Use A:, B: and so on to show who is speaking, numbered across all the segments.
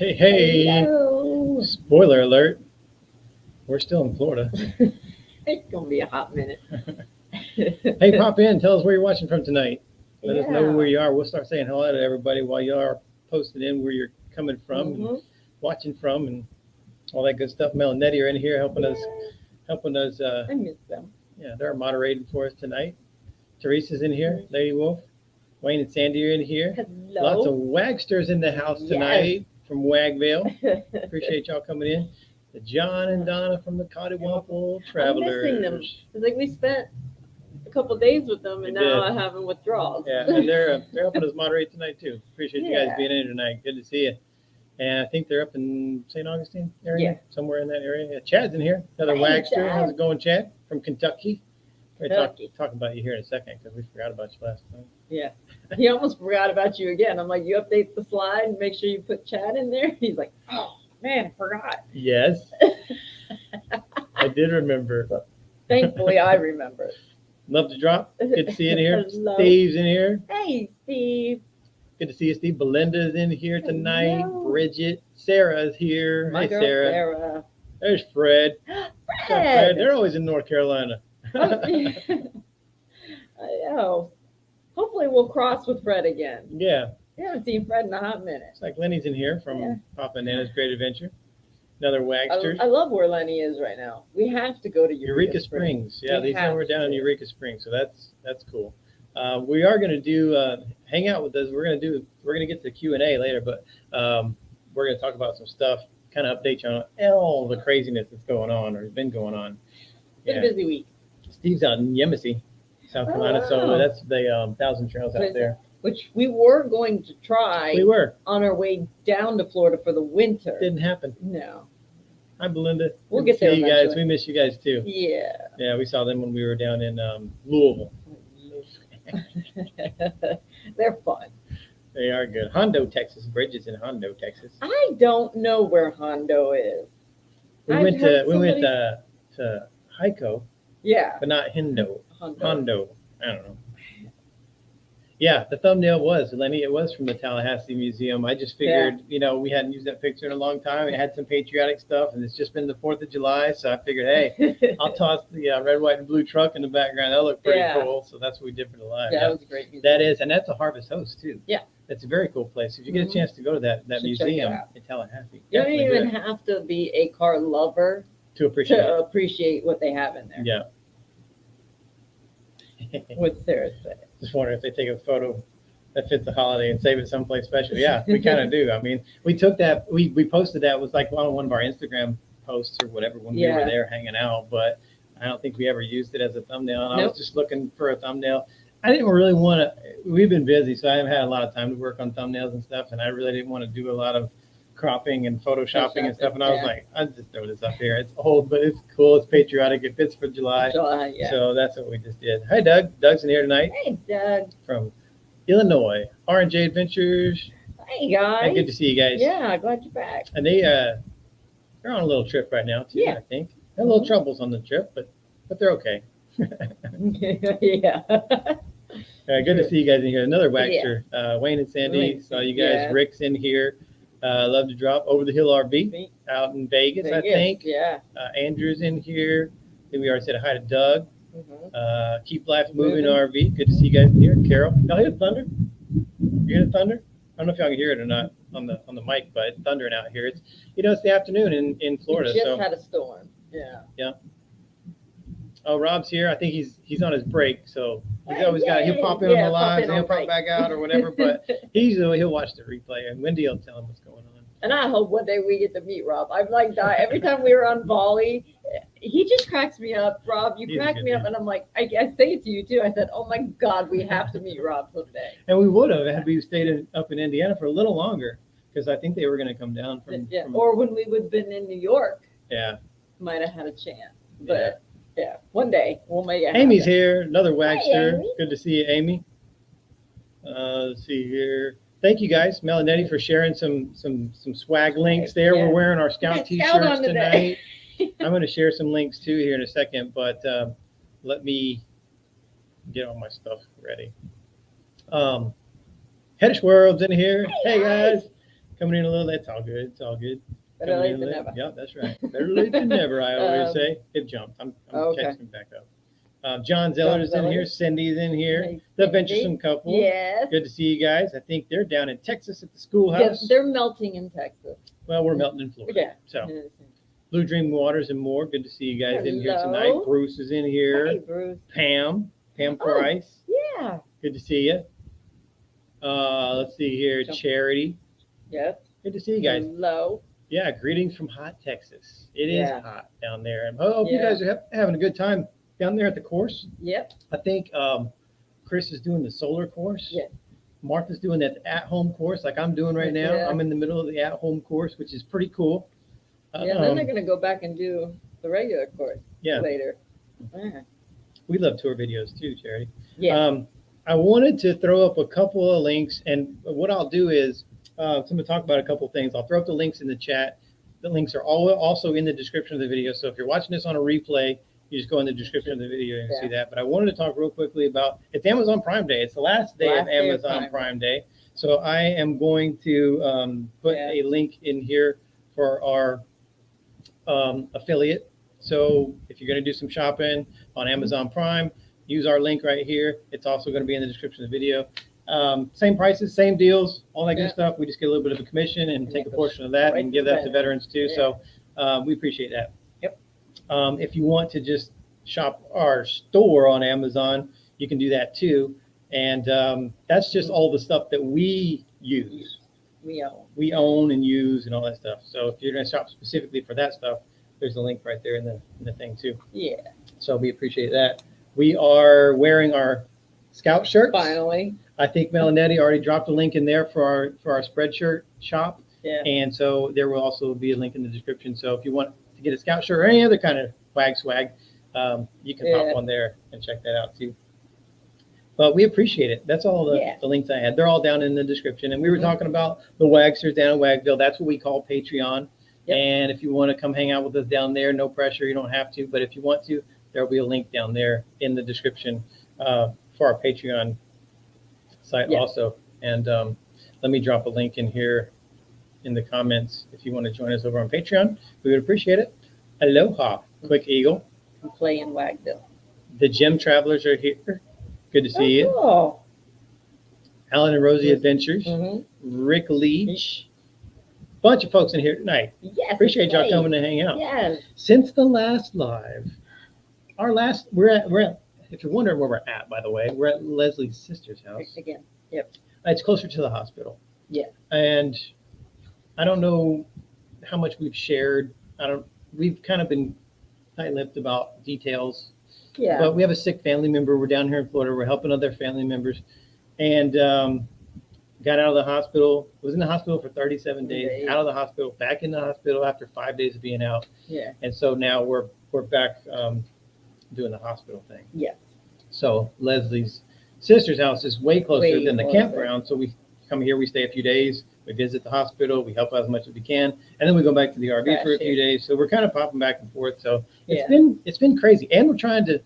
A: Hey,
B: Hello.
A: spoiler alert, we're still in Florida.
B: It's gonna be a hot minute.
A: Hey, pop in, tell us where you're watching from tonight. Let us know where
B: Yeah.
A: you are. We'll start saying hello to everybody while you are posting in where you're coming from and
B: hmm
A: watching from and all that good stuff. Mel and Nettie are in here
B: Yeah.
A: helping us.
B: I miss them.
A: Yeah, they're moderating for us tonight. Teresa's in here,
B: Mhm.
A: Lady Wolf, Wayne and Sandy are in here. Lots of
B: Hello.
A: Wagsters in the house
B: Yes.
A: tonight from Wagville. Appreciate y'all coming in. The John and Donna from the Cottywomple
B: I'm missing them.
A: Travelers.
B: It's like we spent a couple days with them,
A: We
B: and
A: did.
B: now I'm having withdrawals.
A: Yeah, and they're helping us moderate tonight too. Appreciate you guys
B: Yeah.
A: being in tonight. Good to see you. And I think they're up in St. Augustine area,
B: Yeah.
A: somewhere in that area. Yeah, Chad's in here, another
B: Hey,
A: Wagster.
B: Chad.
A: How's it going, Chad? From Kentucky. We're gonna
B: Kentucky.
A: talk about you here in a second because we forgot about you last time.
B: Yeah. He almost forgot about you again. I'm like, you update the slide and make sure you put Chad in there. He's like, oh man, I forgot.
A: Yes, I did remember.
B: Thankfully, I remember.
A: Love to drop. Good to see you in here.
B: Hello.
A: Steve's in here.
B: Hey, Steve.
A: Good to see you, Steve. Belinda's in here tonight.
B: Hello.
A: Bridget. Sarah's here.
B: My
A: Hey,
B: girl
A: Sarah.
B: Sarah.
A: There's Fred. What's up, Fred?
B: Fred.
A: They're always in North Carolina.
B: I know. Hopefully, we'll cross with Fred again.
A: Yeah,
B: We haven't seen Fred in a hot minute.
A: it's like Lenny's in here from
B: Yeah.
A: Papa and Nana's Great Adventure. Another Wagster.
B: I love where Lenny is right now. We have to go to
A: Eureka Springs. Yeah,
B: We
A: they said
B: have
A: we're down in
B: to.
A: Eureka Springs, so that's cool. We are going to do hang out with us. We're going to get to the Q&A later, but we're going to talk about some stuff, kind of update you on all the craziness that's going on or has been going on.
B: Been a busy week.
A: Steve's out in Yemisi, South Carolina, so
B: wow.
A: that's the Thousand Trails out there.
B: Which we were going to try
A: We were.
B: on our way down to Florida for the winter.
A: Didn't happen.
B: No.
A: Hi, Belinda.
B: We'll
A: Good
B: get
A: to
B: there
A: see you guys.
B: eventually.
A: We miss you guys too.
B: Yeah.
A: Yeah, we saw them when we were down in Louisville.
B: They're fun.
A: They are good. Hondo, Texas. Bridges in Hondo, Texas.
B: I don't know where Hondo is.
A: We
B: I've
A: went
B: heard
A: to Hico,
B: Yeah.
A: but not Hindo.
B: Hondo.
A: Hondo. I don't know. Yeah, the thumbnail was, Lenny, it was from the Tallahassee Museum. I just figured, we hadn't used that picture in a long time. It had some patriotic stuff, and it's just been the 4th of July, so I figured, hey, I'll toss the red, white, and blue truck in the background. That'll look pretty
B: Yeah.
A: cool, so that's what we did for the live.
B: Yeah, it was a great museum.
A: That is, and that's a Harvest Host, too.
B: Yeah.
A: That's a very cool place. If you get a
B: Mhm.
A: chance to go to that
B: Should check it
A: museum
B: out.
A: in Tallahassee,
B: You don't
A: definitely
B: even
A: do it
B: have to be a car lover
A: to appreciate
B: to
A: it.
B: appreciate what they have in there.
A: Yeah.
B: What Sarah said.
A: Just wondering if they take a photo that fits the holiday and save it someplace special. Yeah, we kind of do. I mean, we took that, we posted that, it was like on one of our Instagram posts or whatever when we were
B: Yeah.
A: there hanging out, but I don't think we ever used it as a thumbnail. And I
B: Nope.
A: was just looking for a thumbnail. I didn't really want to, we've been busy, so I haven't had a lot of time to work on thumbnails and stuff, and I really didn't want to do a lot of cropping and photoshopping and stuff, and I was
B: Yeah.
A: like, I'll just throw this up here. It's old, but it's cool, it's patriotic, it fits for July.
B: July, yeah.
A: So that's what we just did. Hi, Doug. Doug's in here tonight
B: Hey, Doug.
A: from Illinois, R&J Adventures.
B: Hey, guys.
A: Hey, good to see you guys.
B: Yeah, glad you're back.
A: And they're on a little trip right now too.
B: Yeah.
A: I think had a little troubles on the trip, but they're okay.
B: Yeah.
A: Good to see you guys in here. Another Wagster, Wayne and Sandy.
B: Wayne,
A: Saw you guys.
B: yeah.
A: Rick's in here. Love to drop over the hill RV out in Vegas, I think.
B: Yeah.
A: Andrew's in here. I think we already said hi to Doug.
B: Mhm.
A: Keep Life Moving RV. Good to see you guys in here. Carol, y'all hear the thunder? You hear the thunder? I don't know if y'all can hear it or not on the mic, but it's thundering out here. It's it's the afternoon in Florida.
B: We just
A: So
B: had a storm. Yeah.
A: oh, Rob's here. I think he's on his break, so he's
B: Hey,
A: always got. He'll
B: yay.
A: pop in on
B: Yeah,
A: the
B: pop
A: lives
B: in
A: and he'll
B: on
A: pop
B: break.
A: back out or whatever. But he'll watch the replay, and Wendy will tell him what's going on.
B: And I hope one day we get to meet Rob. I'm like, every time we were on Bali, he just cracks me up. Rob, you
A: He's a
B: crack
A: good
B: me up,
A: dude.
B: and I'm like, I say it to you too. I said, oh my God, we have to meet Rob someday.
A: And we would have had we stayed up in Indiana for a little longer because I think they were going to come down from.
B: Yeah.
A: from
B: Or when we would have been in New York,
A: yeah.
B: might have had a chance. But yeah, one day we'll make it
A: Amy's
B: happen.
A: here, another Wagster.
B: Amy.
A: Good to see you, Amy. Let's see here. Thank you guys, Mel and Nettie, for sharing some swag links there.
B: Yeah.
A: We're wearing our Scout
B: Scout
A: t-shirts
B: on
A: tonight.
B: today.
A: I'm going to share some links too here in a second, but let me get all my stuff ready. Hedge World's in here. Hey guys, Coming in a little. That's all good. It's all good.
B: Better
A: Coming
B: late
A: in
B: than
A: late.
B: never.
A: Yep, that's right. Better late than never. I always say. It jumped. I'm
B: Okay.
A: catching back up. John Zeller's in here.
B: Zeller's.
A: Cindy's in here.
B: Nice.
A: The
B: Cindy.
A: Venturesome couple.
B: Yes.
A: Good to see you guys. I think they're down in Texas at the
B: Yeah,
A: schoolhouse.
B: they're melting in Texas.
A: Well, we're melting in Florida.
B: Yeah.
A: So Blue Dream Waters and more. Good to see you guys in here tonight.
B: Hello.
A: Bruce is in here.
B: Hey, Bruce.
A: Pam
B: Oh.
A: Price.
B: Yeah.
A: Good to see you. Let's see here.
B: Jump.
A: Charity.
B: Yes.
A: Good to see you guys.
B: Hello.
A: Yeah, greetings from hot Texas. It is
B: Yeah.
A: hot down there. And I hope you
B: Yeah.
A: guys are having a good time down there at the course.
B: Yep.
A: I think Chris is doing the solar course.
B: Yeah.
A: Martha's doing that at-home course like I'm doing right now.
B: Yeah.
A: I'm in the middle of the at-home course, which is pretty cool.
B: Yeah. Then they're gonna go back and do the regular course later. Yeah.
A: We love tour videos too, Charity.
B: Yeah.
A: I wanted to throw up a couple of links, and what I'll do is I'm going to talk about a couple of things. I'll throw up the links in the chat. The links are also in the description of the video. So if you're watching this on a replay, you just go in the description of the video and see that. But I wanted to talk real quickly about, it's Amazon Prime Day. It's the last day of Amazon Prime Day. So I am going to put a link in here for our affiliate. So if you're going to do some shopping on Amazon Prime, use our link right here. It's also going to be in the description of the video. Same prices, same deals, all that good stuff. We just get a little bit of a commission and take a portion of that and give that to veterans too. So we appreciate that.
B: Yep.
A: If you want to just shop our store on Amazon, you can do that too. And that's just all the stuff that we use. We own and use and all that stuff. So if you're going to shop specifically for that stuff, there's a link right there in the thing too.
B: Yeah.
A: So we appreciate that. We are wearing our Scout shirts.
B: Finally.
A: I think Melanetti already dropped a link in there for our Spreadshirt shop.
B: Yeah.
A: And so there will also be a link in the description. So if you want to get a Scout shirt or any other kind of wag swag, you can hop on there and check that out too. But we appreciate it. That's all the links I had. They're all down in the description. And we were talking about the Wagsters down in Wagville. That's what we call Patreon. Yep. And if you want to come hang out with us down there, no pressure. You don't have to. But if you want to, there will be a link down there in the description for our Patreon site also. And let me drop a link in here in the comments if you want to join us over on Patreon. We would appreciate it. Aloha, Quick Eagle.
B: I'm playing Wagville.
A: The Gem Travelers are here. Good to see you.
B: Cool.
A: Alan and Rosie Adventures. Rick Leach. Bunch of folks in here tonight.
B: Yes.
A: Appreciate y'all coming to hang out.
B: Yes.
A: Since the last live, we're at, if you're wondering where we're at, by the way, we're at Leslie's sister's house.
B: Again. Yep.
A: It's closer to the hospital.
B: Yeah.
A: And I don't know how much we've shared. We've kind of been tight-lipped about details.
B: Yeah.
A: But we have a sick family member. We're down here in Florida. We're helping other family members. And got out of the hospital, was in the hospital for 37 days, out of the hospital, back in the hospital after 5 days of being out.
B: Yeah.
A: And so now we're back doing the hospital thing.
B: Yeah.
A: So Leslie's sister's house is way closer than the campground. So we come here, we stay a few days, we visit the hospital, we help out as much as we can, and then we go back to the RV for a few days. So we're kind of popping back and forth. So it's been crazy. And we're trying to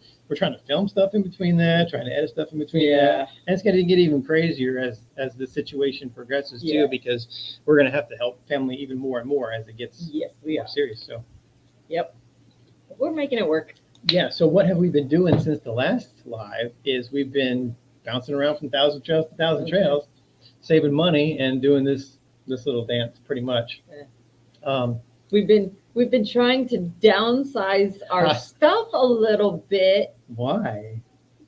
A: film stuff in between that, trying to edit stuff in between that. And it's going to get even crazier as the situation progresses too, because we're going to have to help family even more and more as it gets more serious. So
B: we're making it work.
A: Yeah. So what have we been doing since the last live is we've been bouncing around from 1,000 trails to 1,000 trails, saving money and doing this little dance pretty much.
B: We've been trying to downsize our stuff a little bit.
A: Why?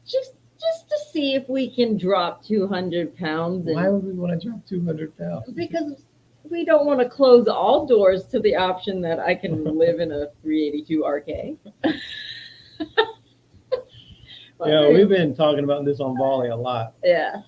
B: Just to see if we can drop 200 pounds.
A: Why would we want to drop 200 pounds?
B: Because we don't want to close all doors to the option that I can live in a 382 RK.
A: Yeah, we've been talking about this on Volley a lot.
B: Yeah.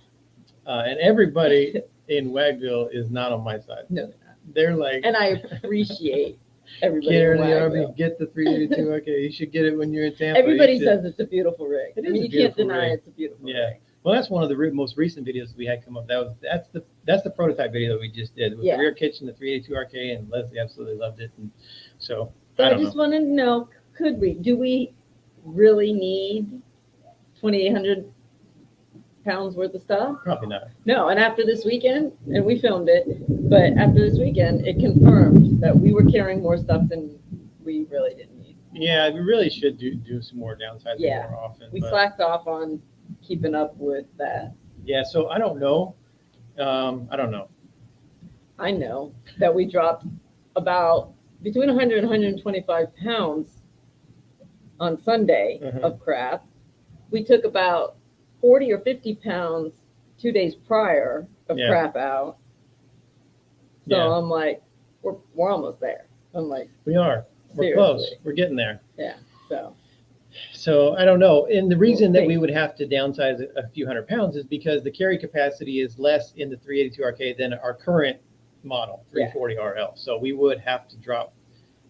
A: And everybody in Wagville is not on my side.
B: No, they're not.
A: They're like,
B: and I appreciate everybody.
A: Get in the RV, get the 382. Okay, you should get it when you're in Tampa.
B: Everybody says it's a beautiful rig.
A: It is
B: you can't deny it's a beautiful rig.
A: Well, that's one of the most recent videos we had come up. That's the prototype video that we just did with the rear kitchen, the 382 RK, and Leslie absolutely loved it. And so
B: I just wanted to know, do we really need 2,800 pounds worth of stuff?
A: Probably not.
B: No, and after this weekend, and we filmed it, but after this weekend, it confirmed that we were carrying more stuff than we really didn't need.
A: Yeah, we really should do some more downsizing more often.
B: We
A: but-
B: slacked off on keeping up with that.
A: Yeah, so I don't know. I don't know.
B: I know that we dropped about between 100 and 125 pounds on Sunday
A: Mhm.
B: of crap. We took about 40 or 50 pounds 2 days prior of
A: Yeah.
B: crap out. So
A: Yeah.
B: I'm like, we're almost there. I'm like,
A: We are. We're
B: Seriously.
A: close. We're getting there.
B: so
A: So I don't know. And the reason that
B: see.
A: we would have to downsize a few hundred pounds is because the carry capacity is less in the 382 RK than our current model, 340 RL. So we would have to drop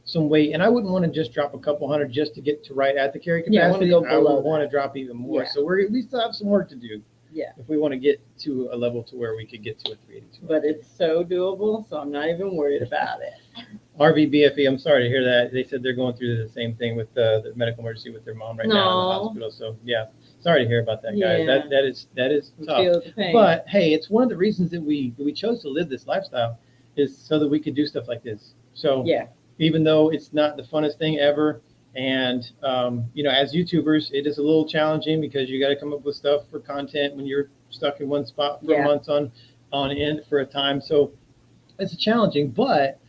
A: some weight. And I wouldn't want to just drop a couple hundred just to get to right at the carry
B: Yeah, I wanna
A: capacity.
B: go
A: I would
B: below
A: want to
B: that.
A: drop even more.
B: Yeah.
A: So we still have some work to do.
B: Yeah.
A: If we want to get to a level to where we could get to a 382.
B: but it's so doable, so I'm not even worried about it.
A: RV BFE, I'm sorry to hear that. They said they're going through the same thing with the medical emergency with their mom right now in the
B: No.
A: hospital. So yeah, sorry to hear about that, guys.
B: Yeah.
A: That is
B: I
A: tough.
B: feel the pain.
A: But hey, it's one of the reasons that we chose to live this lifestyle is so that we could do stuff like this. So
B: yeah,
A: even though it's not the funnest thing ever, and as YouTubers, it is a little challenging because you got to come up with stuff for content when you're stuck in one spot for
B: Yeah.
A: months on end for a time. So it's challenging, but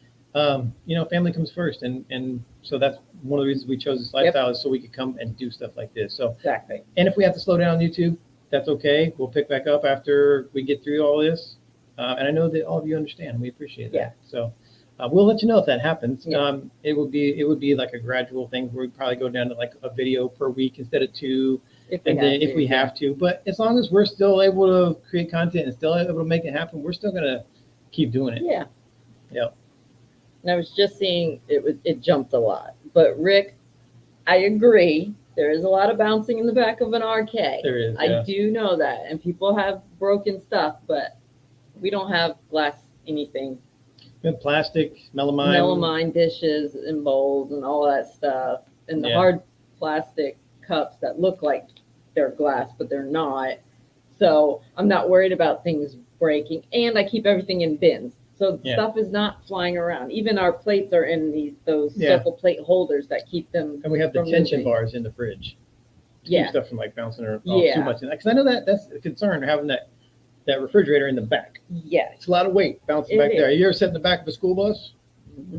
A: family comes first, and so that's one of the reasons we chose this lifestyle is so we could come and do stuff like this. So,
B: exactly.
A: and if we have to slow down on YouTube, that's okay. We'll pick back up after we get through all this, and I know that all of you understand. We appreciate that.
B: Yeah.
A: So. We'll let you know if that happens.
B: Yeah.
A: It would be like a gradual thing where we'd probably go down to like a video per week instead of two, if we have to. But as long as we're still able to create content and still able to make it happen, we're still gonna keep doing it.
B: Yeah.
A: Yep.
B: And I was just seeing it jumped a lot. But Rick, I agree. There is a lot of bouncing in the back of an RK.
A: There is.
B: I do know that. And people have broken stuff, but we don't have glass anything.
A: We have plastic, melamine.
B: Melamine dishes and bowls and all that stuff. And the
A: Yeah.
B: hard plastic cups that look like they're glass, but they're not. So I'm not worried about things breaking. And I keep everything in bins. So
A: Yeah.
B: stuff is not flying around. Even our plates are in those
A: Yeah.
B: circle plate holders that keep them.
A: And we have the
B: from
A: tension
B: moving.
A: bars in the fridge. To
B: Yeah.
A: keep stuff from like bouncing or
B: Yeah.
A: too much in that. Because I know that's a concern having that refrigerator in the back.
B: Yes.
A: It's a lot of weight bouncing
B: It
A: back there.
B: is.
A: You ever sit in the back of a school bus?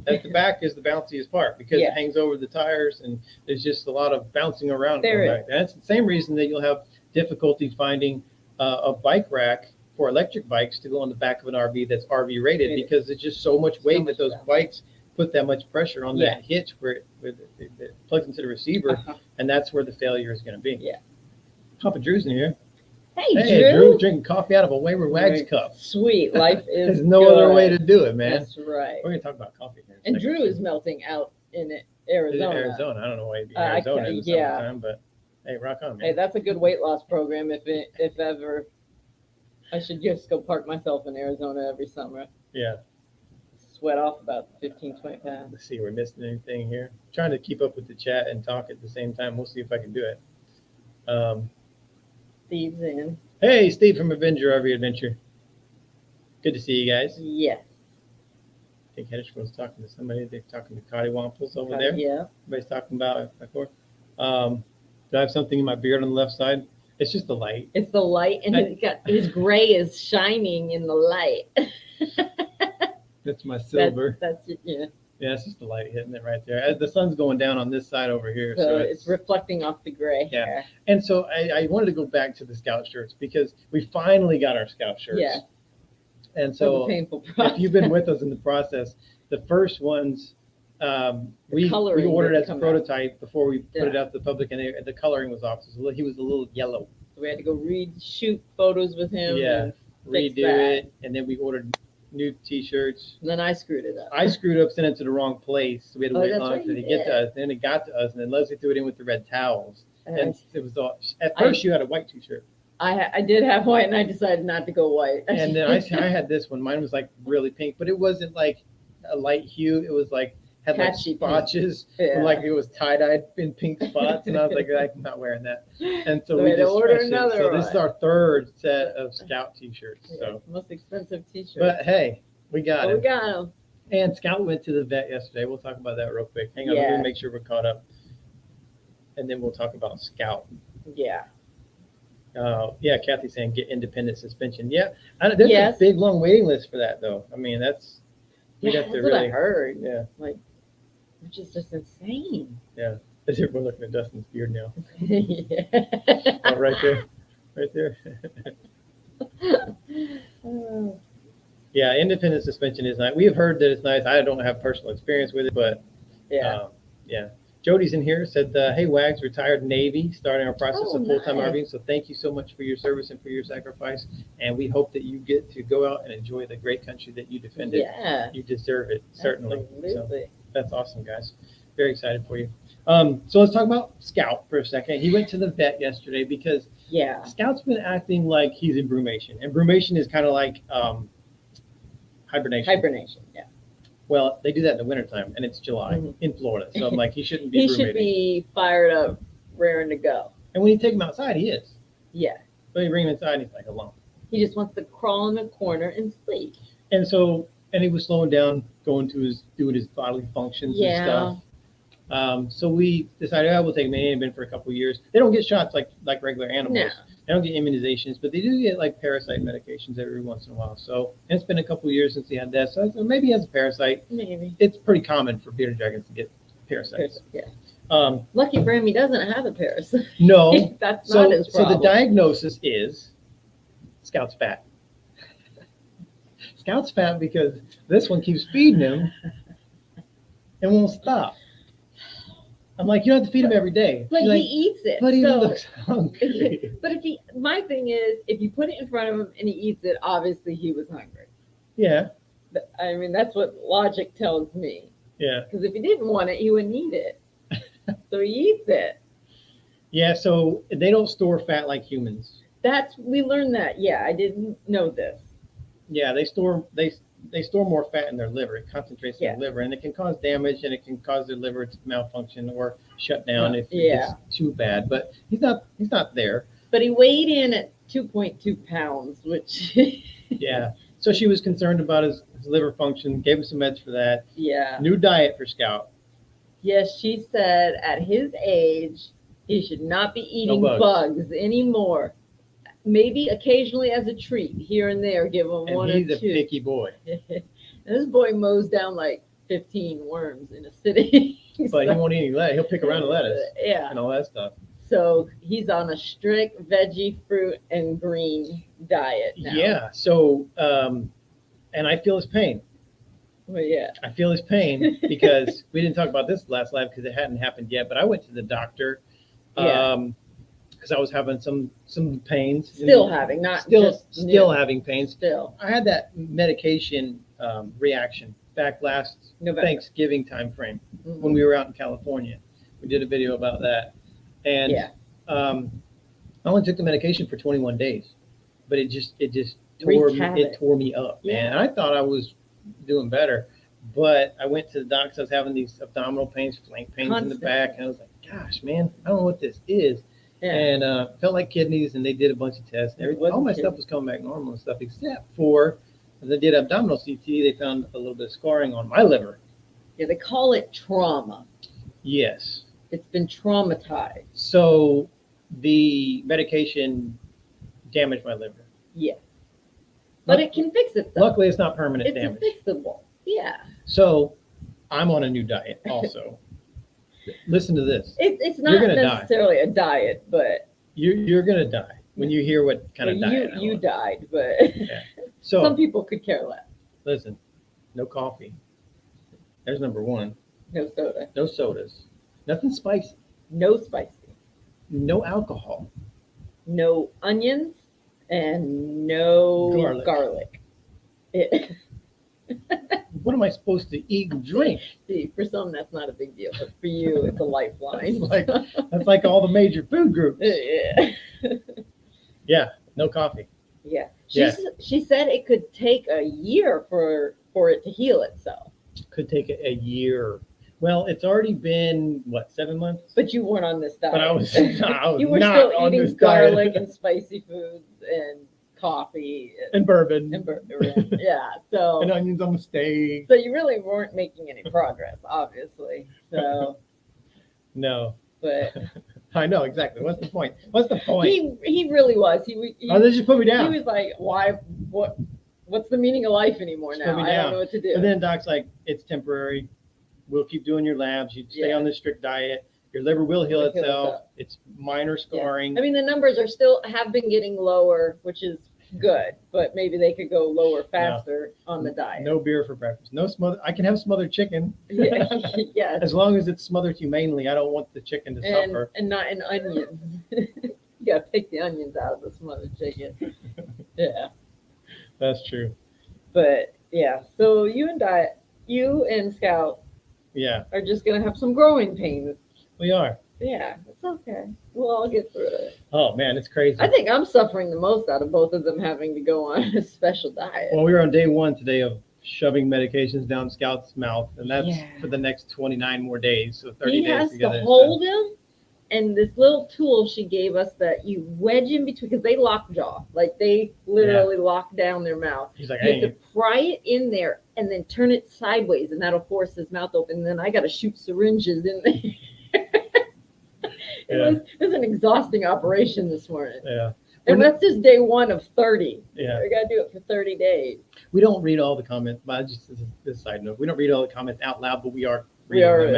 A: At the back is the bounciest part because
B: Yeah.
A: it hangs over the tires and there's just a lot of bouncing around
B: There
A: going back there. That's the same reason that you'll have difficulty finding a bike rack for electric bikes to go on the back of an RV that's RV rated
B: Rated.
A: because it's just so much weight
B: much
A: that those
B: bouncing.
A: bikes put that much pressure on that hitch where it plugs into the receiver,
B: Uh-huh.
A: and that's where the failure is going to be.
B: Yeah.
A: Papa Drew's in here.
B: Hey,
A: Drew drinking coffee out of a Wayward Waggs
B: Right.
A: cup.
B: Sweet. Life is
A: There's no
B: good.
A: other way to do it, man.
B: That's right.
A: We're going to talk about coffee here. in a
B: And
A: second.
B: Drew is melting out in
A: Arizona.
B: Arizona.
A: I don't know why it'd be
B: I
A: Arizona in the
B: yeah.
A: summertime, but hey, rock on, man.
B: Hey, that's a good weight loss program. If ever, I should just go park myself in Arizona every summer.
A: Yeah.
B: Sweat off about 15, 20 pounds.
A: Let's see, we're missing anything here. Trying to keep up with the chat and talk at the same time. We'll see if I can do it.
B: Steve's in.
A: Hey, Steve from Avenger RV Adventure. Good to see you guys.
B: Yes.
A: I think Hedgerson's talking to somebody. They're talking to Cotty Wamples over there.
B: Yeah.
A: Everybody's talking about before. Do I have something in my beard on the left side? It's just the light.
B: It's the light, and his gray is shining in the light.
A: That's my silver.
B: That's yeah.
A: Yeah, it's just the light hitting it right there. The sun's going down on this side over here.
B: So it's reflecting off the gray
A: Yeah.
B: hair.
A: And so I wanted to go back to the Scout shirts because we finally got our Scout shirts.
B: Yeah.
A: And
B: So
A: so
B: a painful process.
A: if you've been with us in the process, the first ones we
B: coloring
A: ordered
B: didn't
A: as a
B: come
A: prototype before we put it
B: Yeah.
A: out to the public, and the coloring was off. So he was a little yellow.
B: we had to go shoot photos with him.
A: Yeah.
B: And
A: Redo
B: that.
A: it, and then we ordered new T-shirts.
B: then I screwed it up.
A: I screwed up, sent it to the wrong place, so we had to
B: Oh,
A: wait
B: that's
A: long
B: right,
A: for it to
B: you
A: get to
B: did.
A: us. Then it got to us, and then Leslie threw it in with the red towels.
B: And
A: And it was all, at first you had a white T-shirt,
B: I did have white, and I decided not to go white.
A: and then I had this one. Mine was like really pink, but it wasn't like a light hue. It was like had like
B: Patchy pink.
A: spotches,
B: Yeah.
A: like it was tie-dyed in pink spots, and I was like, I'm not wearing that. And so
B: So
A: we
B: we had to
A: just
B: order
A: stretched it.
B: another
A: So this is
B: one.
A: our third set of Scout t-shirts.
B: Yeah,
A: So,
B: most expensive t-shirt.
A: but hey, we got
B: But we
A: it.
B: got them.
A: And Scout went to the vet yesterday. We'll talk about that real quick. Hang on, let
B: Yeah.
A: me make sure we're caught up, and then we'll talk about Scout.
B: Yeah.
A: Yeah, Kathy's saying get independent suspension. Yeah, there's
B: Yes.
A: a big long waiting list for that though. I mean, we'd have
B: That's
A: to
B: what I
A: really,
B: heard.
A: yeah.
B: Like, which is just insane.
A: Yeah, we're looking at Dustin's beard now.
B: Yeah.
A: Oh, right there, right there.
B: Oh,
A: Yeah, independent suspension is nice. We have heard that it's nice. I don't have personal experience with it, but
B: yeah.
A: yeah. Jody's in here, said, hey, Wags, retired Navy, starting our process
B: Oh,
A: of full-time
B: nice.
A: RVing. So thank you so much for your service and for your sacrifice. And we hope that you get to go out and enjoy the great country that you defended.
B: Yeah.
A: You deserve it, certainly.
B: Absolutely.
A: So that's awesome, guys. Very excited for you. So let's talk about Scout for a second. He went to the vet yesterday because
B: Yeah.
A: Scout's been acting like he's in brumation. And brumation is kind of like hibernation.
B: Hibernation. Yeah.
A: Well, they do that in the wintertime, and it's July
B: Mhm.
A: in Florida. So I'm like, he shouldn't be
B: He
A: ruminating.
B: should be fired up, raring to go.
A: And when you take him outside, he is.
B: Yeah.
A: But you bring him inside, he's like alone.
B: He just wants to crawl in a corner and sleep.
A: And so, and he was slowing down, doing his bodily functions and
B: Yeah.
A: stuff. So we decided, we'll take him in. He'd been for a couple of years. They don't get shots like regular animals.
B: No.
A: They don't get immunizations, but they do get like parasite medications every once in a while. So and it's been a couple of years since he had that. So maybe he has a parasite.
B: Maybe.
A: It's pretty common for bearded dragons to get parasites.
B: Yeah.
A: Um,
B: Lucky for him, he doesn't have a parasite.
A: no.
B: That's not his
A: So
B: problem.
A: the diagnosis is Scout's fat. Scout's fat because this one keeps feeding him and won't stop. I'm like, you don't have to feed him every day.
B: But
A: She's
B: he
A: like,
B: eats it.
A: but he
B: so,
A: looks hungry.
B: but my thing is, if you put it in front of him and he eats it, obviously he was hungry.
A: Yeah,
B: I mean, that's what logic tells me.
A: yeah.
B: Because if he didn't want it, he wouldn't eat it. So he eats it.
A: Yeah, so they don't store fat like humans.
B: We learned that. Yeah, I didn't know this.
A: Yeah, they store more fat in their liver. It concentrates in
B: Yeah.
A: their liver, and it can cause damage, and it can cause their liver to malfunction or shut down if
B: Yeah.
A: it's too bad. But he's not there.
B: But he weighed in at 2.2 pounds, which,
A: Yeah. So she was concerned about his liver function, gave him some meds for that.
B: yeah.
A: New diet for Scout.
B: Yes, she said at his age, he should not be eating
A: bugs.
B: bugs anymore. Maybe occasionally as a treat, here and there, give him
A: And
B: one
A: he's
B: or
A: a
B: two.
A: picky boy.
B: And this boy mows down like 15 worms in a sitting.
A: But he won't eat any lettuce. He'll pick around the lettuce
B: Yeah.
A: and all that stuff.
B: So he's on a strict veggie, fruit, and green diet now.
A: Yeah. So, and I feel his pain.
B: Well, yeah.
A: I feel his pain because we didn't talk about this last live because it hadn't happened yet. But I went to the doctor because I was having some pains.
B: Still having, not
A: still
B: just
A: still
B: new.
A: having pains.
B: Still.
A: I had that medication reaction back last
B: November.
A: Thanksgiving time frame
B: Mhm.
A: when we were out in California. We did a video about that, and
B: Yeah.
A: I only took the medication for 21 days, but it just tore
B: Wreaked
A: me,
B: havoc.
A: it tore me up, man.
B: Yeah.
A: And I thought I was doing better, but I went to the doctor. I was having these abdominal pains, flank pains in the
B: Constant.
A: back, and I was like, "Gosh, man, I don't know what this is."
B: Yeah.
A: And felt like kidneys, and they did a bunch of tests. And everything.
B: Wasn't
A: All my
B: kidney.
A: stuff was coming back normal and stuff, except for they did abdominal CT. They found a little bit of scarring on my liver.
B: Yeah, they call it trauma.
A: Yes.
B: It's been traumatized.
A: So the medication damaged my liver.
B: Yeah. But it can fix itself.
A: Luckily, it's not permanent
B: It's
A: damage.
B: fixable. Yeah.
A: So I'm on a new diet also. Listen to this.
B: It's
A: You're
B: not
A: gonna die.
B: necessarily a diet, but
A: You're going to die when you hear what kind of diet I
B: you
A: want.
B: died, but
A: So
B: some people could care less.
A: listen, no coffee. There's number one.
B: No soda,
A: No sodas. Nothing spicy.
B: no spicy,
A: No alcohol.
B: no onions, and no
A: Garlic.
B: garlic.
A: What am I supposed to eat and drink?
B: See, for some that's not a big deal, but for you it's a lifeline.
A: That's like all the major food groups.
B: yeah.
A: Yeah, no coffee.
B: Yeah.
A: Yeah.
B: She said it could take a year for it to heal itself.
A: Could take a year. Well, it's already been what, 7 months?
B: But you weren't on this diet.
A: But I was
B: You were
A: not
B: still
A: on this
B: eating garlic
A: diet.
B: and spicy foods and coffee
A: And bourbon.
B: and bourbon. Yeah. So
A: And onions on the steak.
B: so you really weren't making any progress, obviously. So,
A: No.
B: but
A: I know exactly. What's the point? What's the point?
B: he really was. He
A: Oh, they just put me
B: he
A: down.
B: was like, why? What's the meaning of life anymore
A: Just
B: now?
A: put me
B: I don't
A: down.
B: know what to do.
A: And then Doc's like, it's temporary. We'll keep doing your labs. You stay
B: Yeah.
A: on this strict diet. Your liver will heal
B: It'll heal
A: itself.
B: itself.
A: It's minor scarring.
B: I mean, the numbers are still have been getting lower, which is good, but maybe they could go lower faster on the diet.
A: No beer for breakfast. No smother. I can have smothered chicken.
B: Yeah, yes.
A: As long as it's smothered humanely. I don't want the chicken to suffer.
B: And not an onion. You gotta take the onions out of the smothered chicken. Yeah,
A: That's true.
B: but yeah. So you and Scout
A: Yeah,
B: are just gonna have some growing pains.
A: we are.
B: Yeah, it's okay. We'll all get through it.
A: Oh man, it's crazy.
B: I think I'm suffering the most out of both of them having to go on a special diet.
A: Well, we were on day 1 today of shoving medications down Scout's mouth, and that's
B: Yeah.
A: for the next 29 more days. So 30
B: He
A: days
B: has
A: together.
B: to hold him, and this little tool she gave us that you wedge in between, because they lockjaw, like they literally lock down their mouth.
A: He's like,
B: You have
A: hey,
B: to pry it in there and then turn it sideways, and that'll force his mouth open. And then I got to shoot syringes in there. It was an exhausting operation this morning.
A: yeah,
B: And that's just day 1 of 30.
A: yeah.
B: We got to do it for 30 days.
A: We don't read all the comments, but just this side note, we don't read all the comments out loud, but we are
B: We
A: reading
B: are,
A: them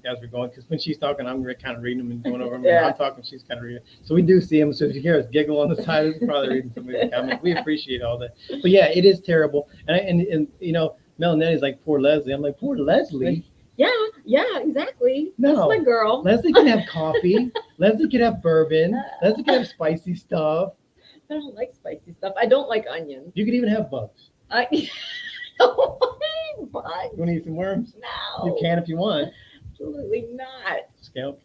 B: yeah.
A: as we're going. Because when she's talking, I'm kind of reading them and going over them.
B: Yeah.
A: And I'm talking, she's kind of reading. So we do see them. So if you hear us giggle on the side, it's probably reading some of the comments. We appreciate all that. But yeah, it is terrible. And you know, Melanetti's like, poor Leslie. I'm like, poor Leslie.
B: Yeah, exactly.
A: No.
B: That's my girl.
A: Leslie can have coffee. Leslie can have bourbon. Leslie can have spicy stuff.
B: I don't like spicy stuff. I don't like onions.
A: You could even have bugs.
B: I don't like bugs.
A: You want to eat some worms?
B: No.
A: You can if you want.
B: Absolutely not.
A: Scout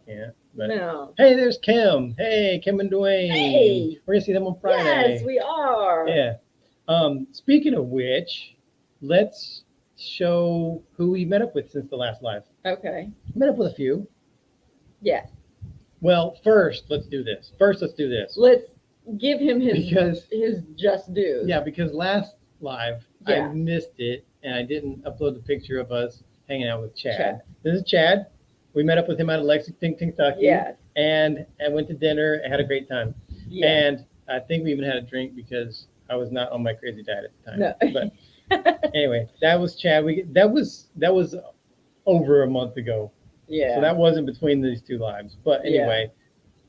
A: can't. But
B: No.
A: hey, there's Kim. Hey, Kim and Dwayne.
B: Hey.
A: We're gonna see them on Friday.
B: Yes, we are.
A: Yeah. Speaking of which, let's show who we met up with since the last live.
B: Okay.
A: Met up with a few.
B: Yeah.
A: Well, first, let's do this.
B: Let's give him
A: Because
B: his just dues.
A: yeah, because last live
B: Yeah.
A: I missed it and I didn't upload the picture of us hanging out with Chad.
B: Chad.
A: This is Chad. We met up with him out of Lexington, Kentucky.
B: Yes.
A: And I went to dinner and had a great time.
B: Yeah.
A: And I think we even had a drink because I was not on my crazy diet at the time.
B: No.
A: But anyway, that was Chad. That was over a month ago.
B: Yeah.
A: So that wasn't between these two lives. But anyway,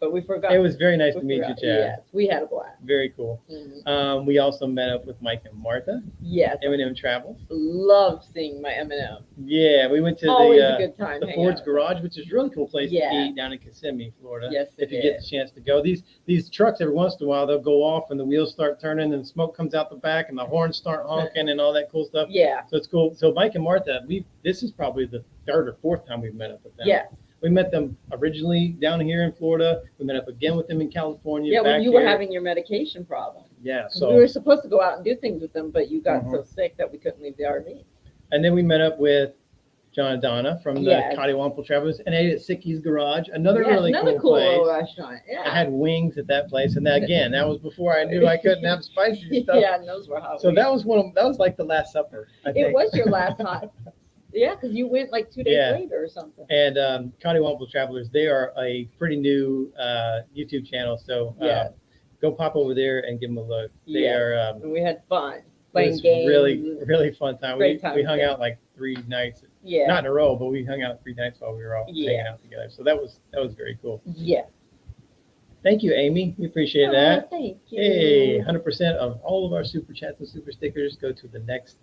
B: but we forgot.
A: it was very nice to
B: we
A: meet you,
B: forgot.
A: Chad.
B: Yes, we had a blast.
A: Very cool.
B: Mhm.
A: We also met up with Mike and Martha,
B: Yes.
A: M&M Travels.
B: Love seeing my M&M.
A: Yeah, we went to
B: Always a
A: the
B: good time.
A: the
B: hanging
A: Ford's
B: out.
A: Garage, which is a really cool place
B: Yeah.
A: to eat down in Kissimmee, Florida.
B: Yes,
A: if you
B: it
A: get
B: is.
A: the chance to go. These trucks every once in a while they'll go off and the wheels start turning and smoke comes out the back and the horns start honking and all that cool stuff.
B: Yeah.
A: So it's cool. So Mike and Martha, this is probably the 3rd or 4th time we've met up with them.
B: Yes.
A: We met them originally down here in Florida. We met up again with them in California.
B: Yeah, when
A: back
B: you were
A: here.
B: having your medication problem.
A: Yeah.
B: 'Cause
A: So
B: we were supposed to go out and do things with them, but you got
A: Mhm.
B: so sick that we couldn't leave the RV.
A: and then we met up with John and Donna from the
B: Yes.
A: Cottywample Travelers and ate at Sicky's Garage. Another
B: Yes,
A: really
B: another
A: cool
B: cool
A: place.
B: little restaurant.
A: I
B: Yeah.
A: had wings at that place, and that again, that was before I knew I couldn't have spicy stuff.
B: Yeah, and those were hot.
A: So
B: wings.
A: that was like the Last Supper. I think.
B: It was your last hot. Yeah, because you went like 2 days
A: Yeah.
B: later or something.
A: And Cottywample Travelers, they are a pretty new YouTube channel, so
B: Yeah.
A: go pop over there and give them a look. They
B: Yeah.
A: are
B: And we had fun
A: it
B: playing
A: was
B: games.
A: really fun time.
B: Great
A: We
B: time,
A: hung
B: yeah.
A: out like 3 nights,
B: Yeah.
A: not in a row, but we hung out 3 nights while we were all hanging
B: Yeah.
A: out together. So that was very cool.
B: Yeah.
A: Thank you, Amy. We appreciate
B: Oh,
A: that.
B: thank you.
A: Hey, 100% of all of our super chats and super stickers go to the next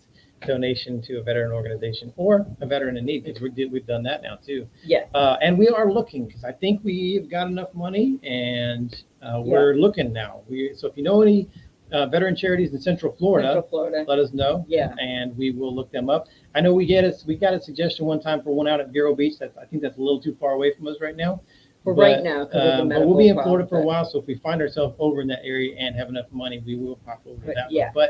A: donation to a veteran organization or a veteran in need, because we've done that now too.
B: Yes.
A: And we are looking, because I think we've got enough money, and we're looking now. So if you know any veteran charities in Central Florida,
B: Central Florida.
A: let us know.
B: Yeah.
A: And we will look them up. I know we got a suggestion one time for one out at Vero Beach. I think that's a little too far away from us right now.
B: For right now, 'cause of the
A: but we'll
B: medical
A: be in
B: problem,
A: Florida for a
B: but-
A: while, so if we find ourselves over in that area and have enough money, we will pop over
B: But,
A: that
B: yeah.
A: way.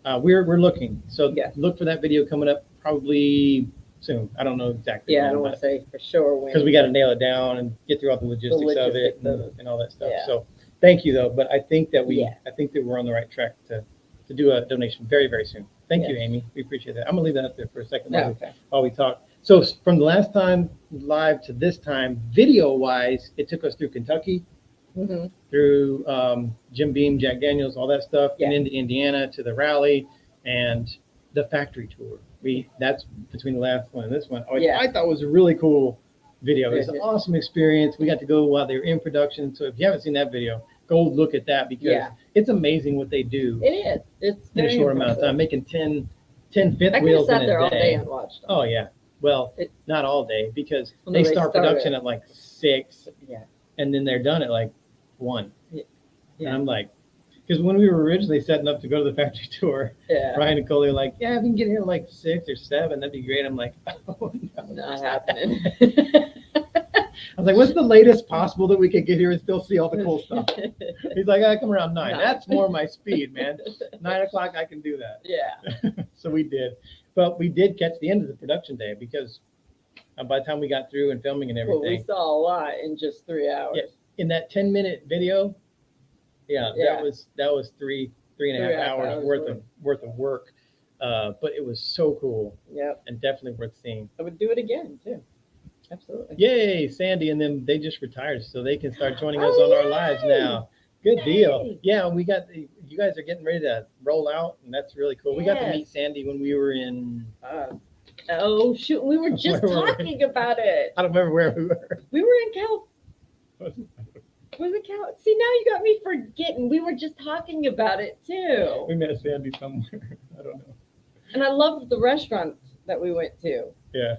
A: But we're looking. So
B: Yeah.
A: look for that video coming up probably soon. I don't know exactly.
B: Yeah, I don't want to say for sure when.
A: Because we got to nail it down and get through all the logistics of it and all that stuff.
B: Yeah.
A: So thank you though. But I think that
B: Yeah.
A: I think that we're on the right track to do a donation very, very soon. Thank you,
B: Yes.
A: Amy. We appreciate that. I'm gonna leave that up there for a second
B: Oh, okay.
A: while we talk. So from the last time live to this time, video wise, it took us through Kentucky,
B: Mm-hmm.
A: through Jim Beam, Jack Daniels, all that stuff,
B: Yeah.
A: and into Indiana to the rally and the factory tour. That's between the last one and this one.
B: Yeah.
A: I thought it was a really cool video. It was an
B: Yeah.
A: awesome experience. We got to go while they were in production. So if you haven't seen that video, go look at that because
B: Yeah.
A: it's amazing what they do
B: It is. It's
A: in a
B: very
A: short amount of
B: impressive.
A: time, making 10 fifth
B: I could have
A: wheels in
B: sat there
A: a
B: all day
A: day.
B: and watched them.
A: Oh yeah. Well,
B: It-
A: not all day because
B: Well, no,
A: they
B: they
A: start
B: started
A: production at like 6
B: Yeah.
A: and then they're done at like 1. And
B: Yeah.
A: I'm like, because when we were originally setting up to go to the factory tour,
B: Yeah.
A: Ryan and Coley were like, yeah, if we can get here at like 6 or 7, that'd be great. I'm like, oh no,
B: Not happening.
A: I was like, what's the latest possible that we could get here and still see all the cool stuff? He's like, I come around 9.
B: 9.
A: That's more my speed, man. 9 o'clock, I can do that.
B: Yeah.
A: So we did, but we did catch the end of the production day because by the time we got through and filming and
B: Well, we
A: everything,
B: saw a lot in just 3 hours.
A: Yeah. In that 10-minute video,
B: Yeah.
A: that was three and a half
B: 3.5
A: hours worth of work. But it was so cool
B: Yep.
A: and definitely worth seeing.
B: I would do it again too. Absolutely.
A: Yay, Sandy and them, they just retired, so they can start joining us on our lives
B: yay!
A: now. Good deal.
B: Yay!
A: Yeah, you guys are getting ready to roll out, and that's really cool. We got to
B: Yes.
A: meet Sandy when we were in,
B: Oh shoot, we were just
A: Where were we?
B: talking about it.
A: I don't remember where we were.
B: We were in Cal. Was it Cal? See, now you got me forgetting. We were just talking about it too.
A: We met Sandy somewhere. I don't know.
B: And I loved the restaurant that we went to.
A: Yeah.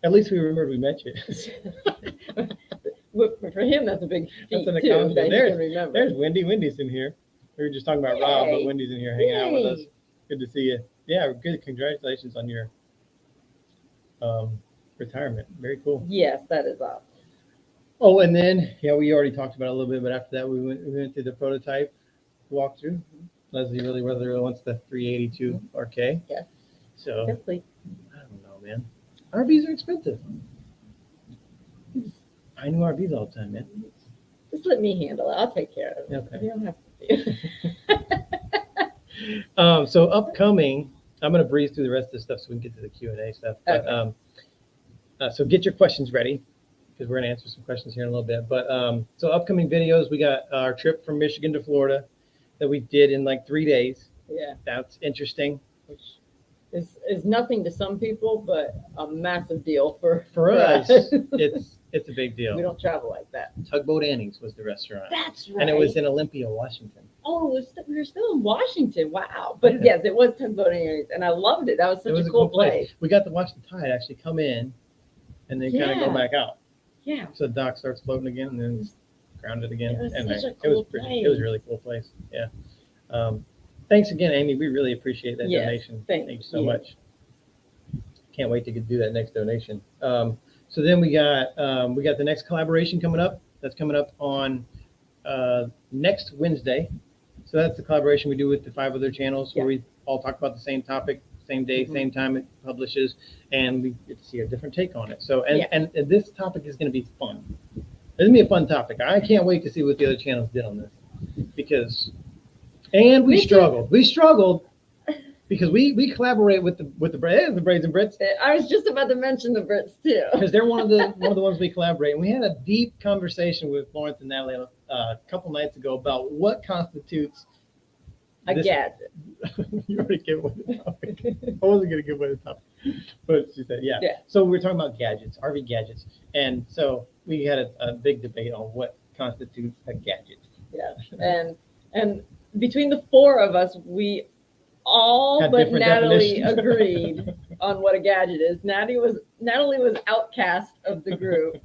A: At least we remembered we met you.
B: For him, that's a big feat
A: That's an
B: too.
A: accomplishment.
B: That he
A: There's-
B: can remember.
A: There's Wendy. Wendy's in here. We were just talking about Rob, but
B: Yay.
A: Wendy's in here hanging out with us.
B: Yay.
A: Good to see you. Yeah, good. Congratulations on your retirement. Very cool.
B: Yes, that is awesome.
A: Oh, and then, yeah, we already talked about it a little bit, but after that, we went through the prototype walkthrough. Leslie really wants the 382 RK.
B: Yes.
A: So,
B: Yes, please.
A: I don't know, man. RVs are expensive. I knew RVs all the time, man.
B: Just let me handle it. I'll take care of it.
A: Okay.
B: You don't have to.
A: So upcoming, I'm going to breeze through the rest of the stuff so we can get to the Q&A stuff. But, so get your questions ready because we're going to answer some questions here in a little bit. But so upcoming videos, we got our trip from Michigan to Florida that we did in like 3 days.
B: Yeah.
A: That's interesting.
B: Which is nothing to some people, but a massive deal for
A: For us, it's a big deal.
B: We don't travel like that.
A: Tugboat Annie's was the restaurant.
B: That's right.
A: And it was in Olympia, Washington.
B: Oh, we were still in Washington. Wow. But
A: Yeah.
B: yes, it was Tugboat Annie's, and I loved it. That was such
A: It was
B: a cool place.
A: We got to watch the tide actually come in and then kind of
B: Yeah.
A: go back out.
B: Yeah.
A: So the dock starts floating again and then grounded again.
B: It was
A: And
B: such a
A: it was
B: cool
A: pretty.
B: place.
A: It was a really cool place. Yeah. Thanks again, Amy. We really appreciate that
B: Yes,
A: donation.
B: thank
A: you so
B: you.
A: much. Can't wait to do that next donation. So then we got the next collaboration coming up. That's coming up on next Wednesday. So that's the collaboration we do with the 5 other channels where we all talk about the same topic, same day,
B: Mhm.
A: same time it publishes, and we get to see a different take on it. So
B: Yeah.
A: and this topic is going to be fun. It's going to be a fun topic. I can't wait to see what the other channels did on this because we
B: Me too.
A: struggled. We struggled because we collaborate with the Braids and Brits
B: I was just about to mention the Brits too.
A: because they're one of the ones we collaborate. And we had a deep conversation with Lawrence and Natalie a couple nights ago about what constitutes
B: A
A: this-
B: gadget.
A: You already gave away the topic. I wasn't going to give away the topic, but she said, yeah.
B: Yeah.
A: So we were talking about gadgets, RV gadgets, and so we had a big debate on what constitutes a gadget.
B: Yeah. And between the 4 of us, we all
A: Had
B: but
A: different
B: Natalie
A: definitions.
B: agreed on what a gadget is. Natalie was outcast of the group.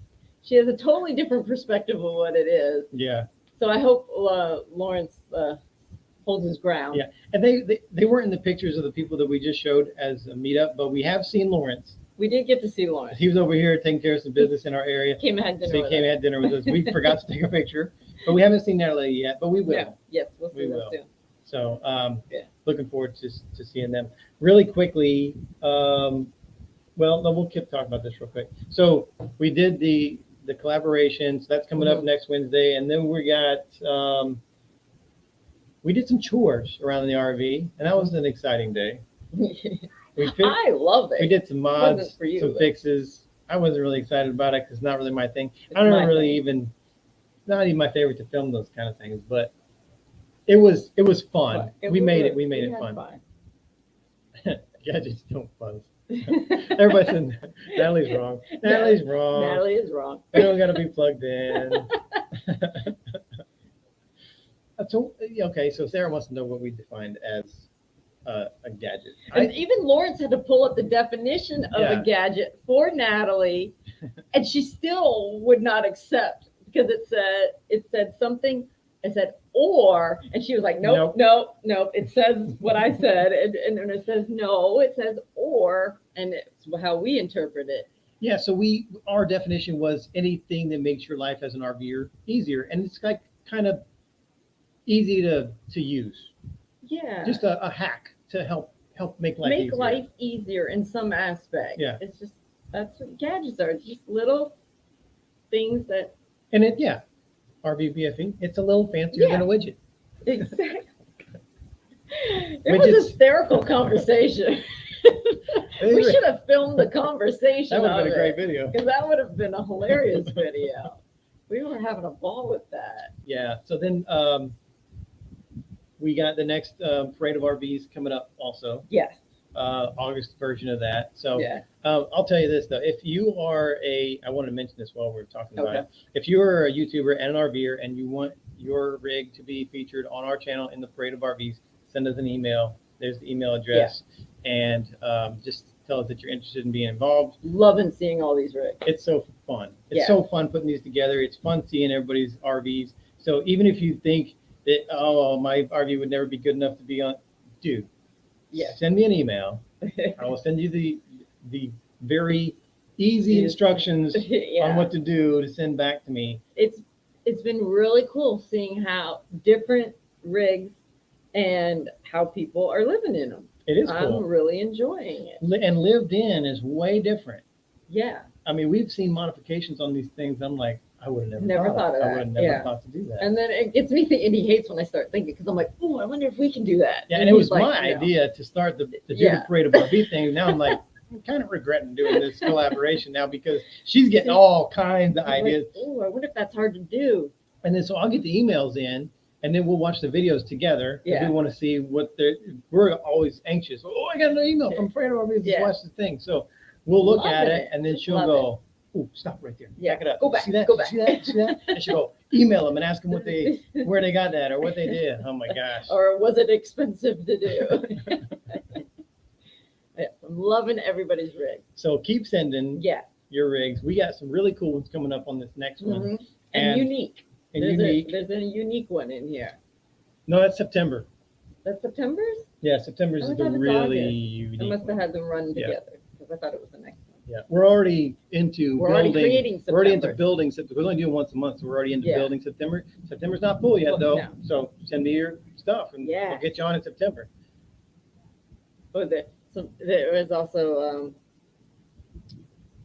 B: She has a totally different perspective of what it is.
A: Yeah.
B: So I hope Lawrence holds his ground.
A: Yeah. And they weren't in the pictures of the people that we just showed as a meetup, but we have seen Lawrence.
B: We did get to see Lawrence.
A: He was over here taking care of some business in our area.
B: Came and had dinner
A: So he
B: with
A: came and
B: us.
A: had dinner with us. We forgot to take a picture, but we haven't seen Natalie yet, but we will.
B: Yeah. Yes, we'll see
A: We
B: them
A: will.
B: soon.
A: So
B: Yeah.
A: looking forward to seeing them. Really quickly, Well, no, we'll keep talking about this real quick. So we did the collaboration. So that's coming up next Wednesday, and then we got we did some chores around the RV, and that was an exciting day.
B: I love it.
A: We did some mods,
B: for you,
A: some fixes. I wasn't really excited about it because it's not really my thing.
B: It's
A: I don't
B: my
A: really
B: thing.
A: even, not even my favorite to film those kind of things, but it was fun. We made it fun. Gadgets don't fuzz. Everybody said Natalie's wrong. Natalie's wrong.
B: Natalie is wrong.
A: They don't got to be plugged in. So okay, so Sarah wants to know what we defined as a gadget.
B: And even Lawrence had to pull up the definition of a gadget for Natalie, and she still would not accept because it said something. It said or, and she was like, nope. It says what I said, and it says no. It says or, and it's how we interpret it.
A: Yeah. So our definition was anything that makes your life as an RVer easier, and it's like kind of easy to use.
B: Yeah.
A: Just a hack to help make life easier.
B: Life easier in some aspect.
A: Yeah.
B: It's just, that's what gadgets are. It's just little things that.
A: And RV BFE, it's a little fancier than a widget.
B: Exactly. It was a hysterical conversation. We should have filmed the conversation.
A: That would have been a great video.
B: Because that would have been a hilarious video. We were having a ball with that.
A: Yeah. So then we got the next Parade of RVs coming up also.
B: Yes.
A: August version of that. So
B: yeah.
A: I'll tell you this though, if you are I wanted to mention this while we're talking about it. If you are a YouTuber and an RVer and you want your rig to be featured on our channel in the Parade of RVs, send us an email. There's the email address, and just tell us that you're interested in being involved.
B: Loving seeing all these rigs.
A: It's so fun. It's so fun putting these together. It's fun seeing everybody's RVs. So even if you think that, my RV would never be good enough to be on, dude, send me an email. I will send you the very easy instructions on what to do to send back to me.
B: It's been really cool seeing how different rigs and how people are living in them.
A: It is cool.
B: I'm really enjoying it.
A: And lived in is way different.
B: Yeah.
A: I mean, we've seen modifications on these things. I'm like, I would have
B: never thought of that.
A: I would have never thought to do that.
B: And then it gets me thinking, and he hates when I start thinking, because I'm like, oh, I wonder if we can do that.
A: Yeah, and it was my idea to start the Parade of RV thing. Now I'm like, I'm kind of regretting doing this collaboration now because she's getting all kinds of ideas.
B: Like, oh, I wonder if that's hard to do.
A: And then so I'll get the emails in, and then we'll watch the videos together. Yeah. We want to see we're always anxious. Oh, I got an email from Parade of RVs. Let's watch the thing. So we'll look at it, and then she'll go, oh, stop right there.
B: Yeah.
A: Back it up.
B: Go back.
A: See that?
B: Go back.
A: See that? And she'll go email them and ask them where they got that or what they did. Oh my gosh.
B: Or was it expensive to do? I'm loving everybody's rig.
A: So keep sending your rigs. We got some really cool ones coming up on this next one.
B: Mm-hmm. And unique. There's a unique one in here.
A: No, that's September.
B: That's September's?
A: Yeah, September's is the really unique.
B: I must have had them run together because I thought it was the next one.
A: Yeah, we're already into
B: already creating September.
A: We're already into building September. We're only doing once a month, so we're already into building September. September's not full yet, though. No. So send me your stuff, and we'll get you on in September.
B: Oh, there was also.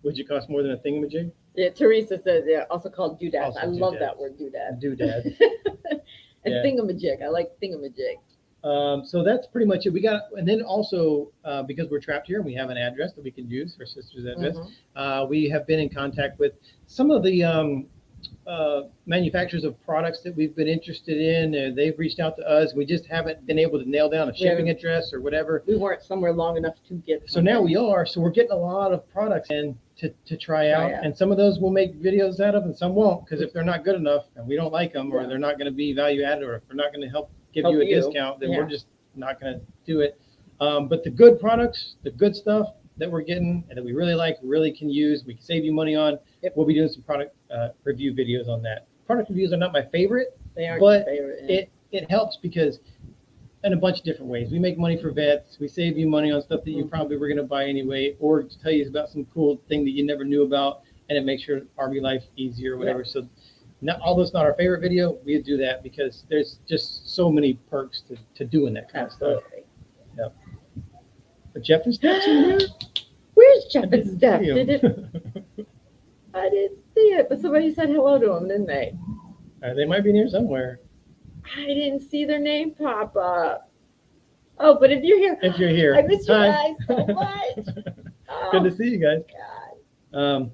A: Would you cost more than a thingamajig?
B: Yeah, Teresa says, also called doodads. I love that word, doodad.
A: Doodad.
B: And thingamajig. I like thingamajig.
A: So that's pretty much it. We got, and then also because we're trapped here, we have an address that we can use, our sister's address. We have been in contact with some of the manufacturers of products that we've been interested in. They've reached out to us. We just haven't been able to nail down a shipping address or whatever.
B: We weren't somewhere long enough to get.
A: So now we are. So we're getting a lot of products in to try out. And some of those we'll make videos out of, and some won't, because if they're not good enough and we don't like them, or they're not going to be value added, or if we're not going to help you a discount, then we're just not going to do it. But the good products, the good stuff that we're getting and that we really like, really can use, we can save you money on. We'll be doing some product review videos on that. Product reviews are not my favorite,
B: they aren't
A: but
B: my favorite,
A: it helps because in a bunch of different ways. We make money for vets. We save you money on stuff that you probably were going to buy anyway, or to tell you about some cool thing that you never knew about, and it makes your RV life easier or whatever. So although it's not our favorite video, we do that because there's just so many perks to doing that kind of stuff. Yeah. But Jeff is next in here.
B: Where's Jeff and
A: didn't
B: Steph?
A: see 'em.
B: I didn't see it, but somebody said hello to them, didn't they?
A: They might be near somewhere.
B: I didn't see their name pop up. Oh, but if you're here,
A: If you're here,
B: I miss you
A: hi.
B: guys so much. Oh,
A: Good to see you guys.
B: God.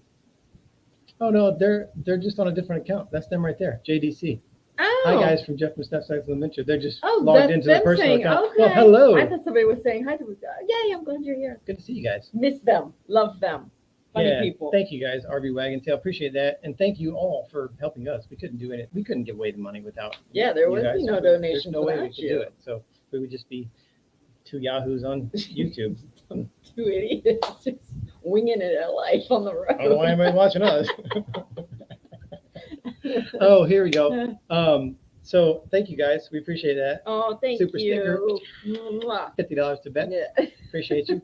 A: Oh no, they're just on a different account. That's them right there, JDC.
B: Oh.
A: Hi guys from Jeff and Steph Sykes Elementary. They're just
B: Oh,
A: logged
B: that's
A: into their
B: them
A: personal
B: saying,
A: account.
B: okay.
A: Well, hello.
B: I thought somebody was saying hi to us. Yay, I'm glad you're here.
A: Good to see you guys.
B: Miss them. Love them. Funny people.
A: Thank you guys, RV Wagon Tail. Appreciate that, and thank you all for helping us. We couldn't do it. We couldn't give away the money without.
B: Yeah, there
A: you
B: would
A: guys.
B: be no
A: There's
B: donation
A: no way we
B: without
A: could
B: you.
A: do it. So we would just be two yahoos on YouTube.
B: Two idiots just winging it at life on the road.
A: I don't know why anybody's watching us. Oh, here we go. So thank you guys. We appreciate that.
B: Oh, thank
A: Super
B: you. Mwah.
A: $50 to bet.
B: Yeah.
A: Appreciate you.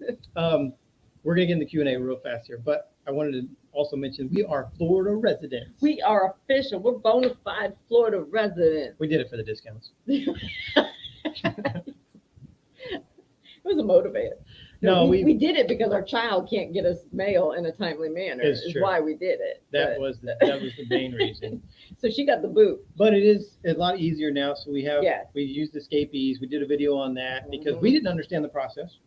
A: We're gonna get in the Q&A real fast here, but I wanted to also mention we are Florida residents.
B: We are official. We're bona fide Florida residents.
A: We did it for the discounts.
B: It was a motivator.
A: No,
B: we did it because our child can't get us mail in a timely manner.
A: It's
B: Is
A: true.
B: why we did it.
A: That
B: But-
A: was the main reason.
B: So she got the boot.
A: But it is a lot easier now. So we
B: Yes.
A: used escapees. We did a video on that because
B: Mhm.
A: we didn't understand the process.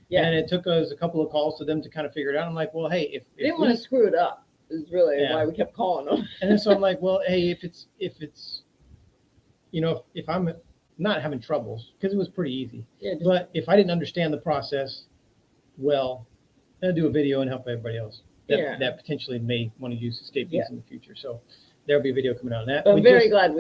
B: Yeah.
A: And it took us a couple of calls to them to kind of figure it out. I'm like, well, hey, if
B: Didn't
A: we,
B: want to screw it up. Is really
A: Yeah.
B: why we kept calling them.
A: and then so I'm like, well, hey, if it's if I'm not having troubles, because it was pretty easy.
B: Yeah, just,
A: But if I didn't understand the process well, I'll do a video and help everybody else
B: Yeah.
A: that potentially may want to use escapees
B: Yeah.
A: in the future. So there'll be a video coming out on that.
B: but I'm
A: We
B: very
A: just-
B: glad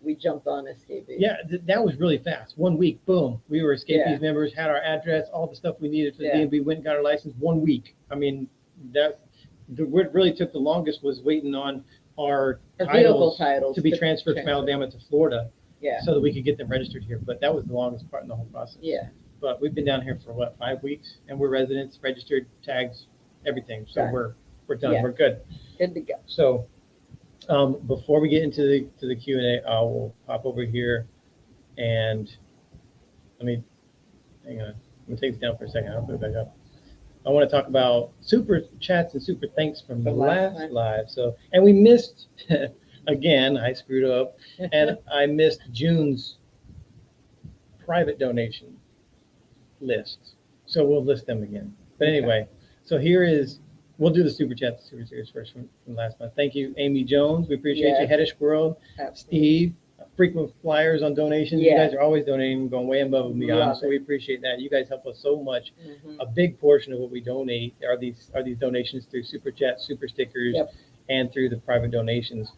B: we jumped on escapees.
A: Yeah, that was really fast. 1 week, boom. We were escapees
B: Yeah.
A: members, had our address, all the stuff we needed for the
B: Yeah.
A: DMV, went and got our license 1 week. I mean, what really took the longest was waiting on our
B: Our vehicle
A: titles
B: titles
A: to be transferred from Alabama to Florida
B: Yeah.
A: so that we could get them registered here. But that was the longest part in the whole process.
B: Yeah.
A: But we've been down here for 5 weeks, and we're residents, registered, tags, everything. So
B: Right.
A: we're done.
B: Yeah.
A: We're good.
B: Good to go.
A: So before we get into the Q&A, I will pop over here and hang on. I'm gonna take this down for a second. I'll put it back up. I want to talk about super chats and super thanks from the
B: From last
A: last
B: time.
A: live. So, and we missed again. I screwed up, and I missed June's private donation list. So we'll list them again. But anyway, so here is. We'll do the super chats, super series first from last month. Thank you, Amy Jones. We appreciate you.
B: Yes.
A: Headish World, Steve, frequent flyers on donations. You
B: Yeah.
A: guys are always donating, going way above and beyond.
B: Love
A: So
B: it.
A: we appreciate that. You guys help us so much.
B: Mhm.
A: A big portion of what we donate are these donations through super chats, super stickers,
B: Yep.
A: and through the private donations.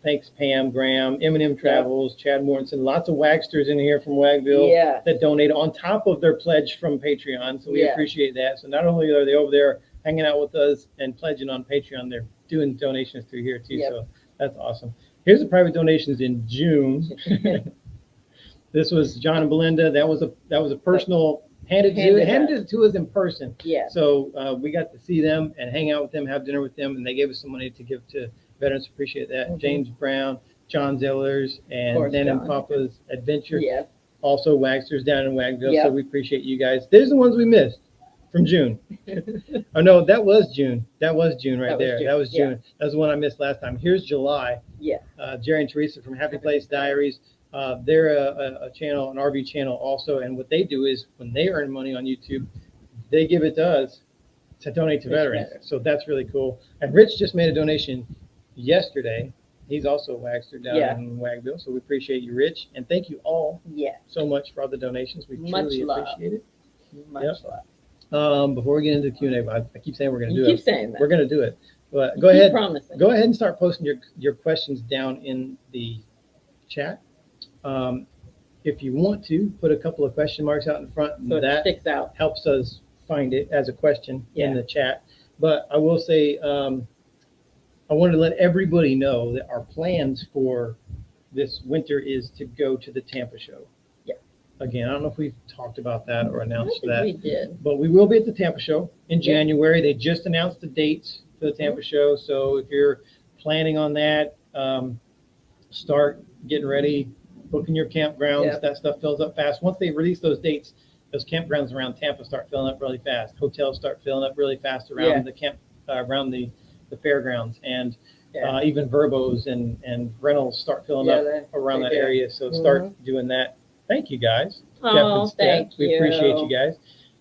A: Thanks, Pam Graham, M&M Travels, Chad Mortensen, lots of Wagsters in here from Wagville
B: Yeah.
A: that donate on top of their pledge from Patreon. So we
B: Yeah.
A: appreciate that. So not only are they over there hanging out with us and pledging on Patreon, they're doing donations through here too.
B: Yep.
A: So that's awesome. Here's the private donations in June. This was John and Belinda. That was a personal handed it to us in person.
B: Yeah.
A: So we got to see them and hang out with them, have dinner with them, and they gave us some money to give to veterans. Appreciate that.
B: Mhm.
A: James Brown, John Zellers,
B: Of
A: and
B: course,
A: Dan and
B: John.
A: Papa's Adventure.
B: Yeah.
A: Also Wagsters down in Wagville.
B: Yep.
A: So we appreciate you guys. There's the ones we missed from June. Oh no, that was June. That was June right
B: That was
A: there.
B: June,
A: That was
B: yeah.
A: June. That was the one I missed last time. Here's July.
B: Yeah.
A: Jerry and Teresa from Happy Place Diaries. They're a channel, an RV channel also, and what they do is when they earn money on YouTube, they give it to us to donate to veterans. So that's really cool. And Rich just made a donation yesterday. He's also a Wagster down
B: Yeah.
A: in Wagville, so we appreciate you, Rich, and thank you all
B: Yeah.
A: so much for all the donations. We
B: Much
A: truly
B: love.
A: appreciate it.
B: Much
A: Yep.
B: love.
A: Before we get into the Q&A, I keep saying we're going to
B: You
A: do
B: keep
A: it.
B: saying that.
A: We're going to do it. But
B: You
A: go
B: keep
A: ahead.
B: promising.
A: Go ahead and start posting your questions down in the chat. If you want to, put a couple of question marks out in front.
B: So it
A: That
B: sticks out.
A: helps us find it as a question in
B: Yeah.
A: the chat. But I will say, I wanted to let everybody know that our plans for this winter is to go to the Tampa show.
B: Yeah.
A: Again, I don't know if we've talked about that or
B: I
A: announced
B: think
A: that.
B: we did.
A: But we will be at the Tampa show in
B: Yeah.
A: January. They just announced the dates for the Tampa show. So if you're planning on that, start getting ready, booking your campgrounds.
B: Yeah.
A: That stuff fills up fast. Once they release those dates, those campgrounds around Tampa start filling up really fast. Hotels start filling up really fast around around the fairgrounds, and even Verbos and rentals start filling up around that area. So start doing that. Thank you guys.
B: Oh, thank you.
A: We appreciate you guys.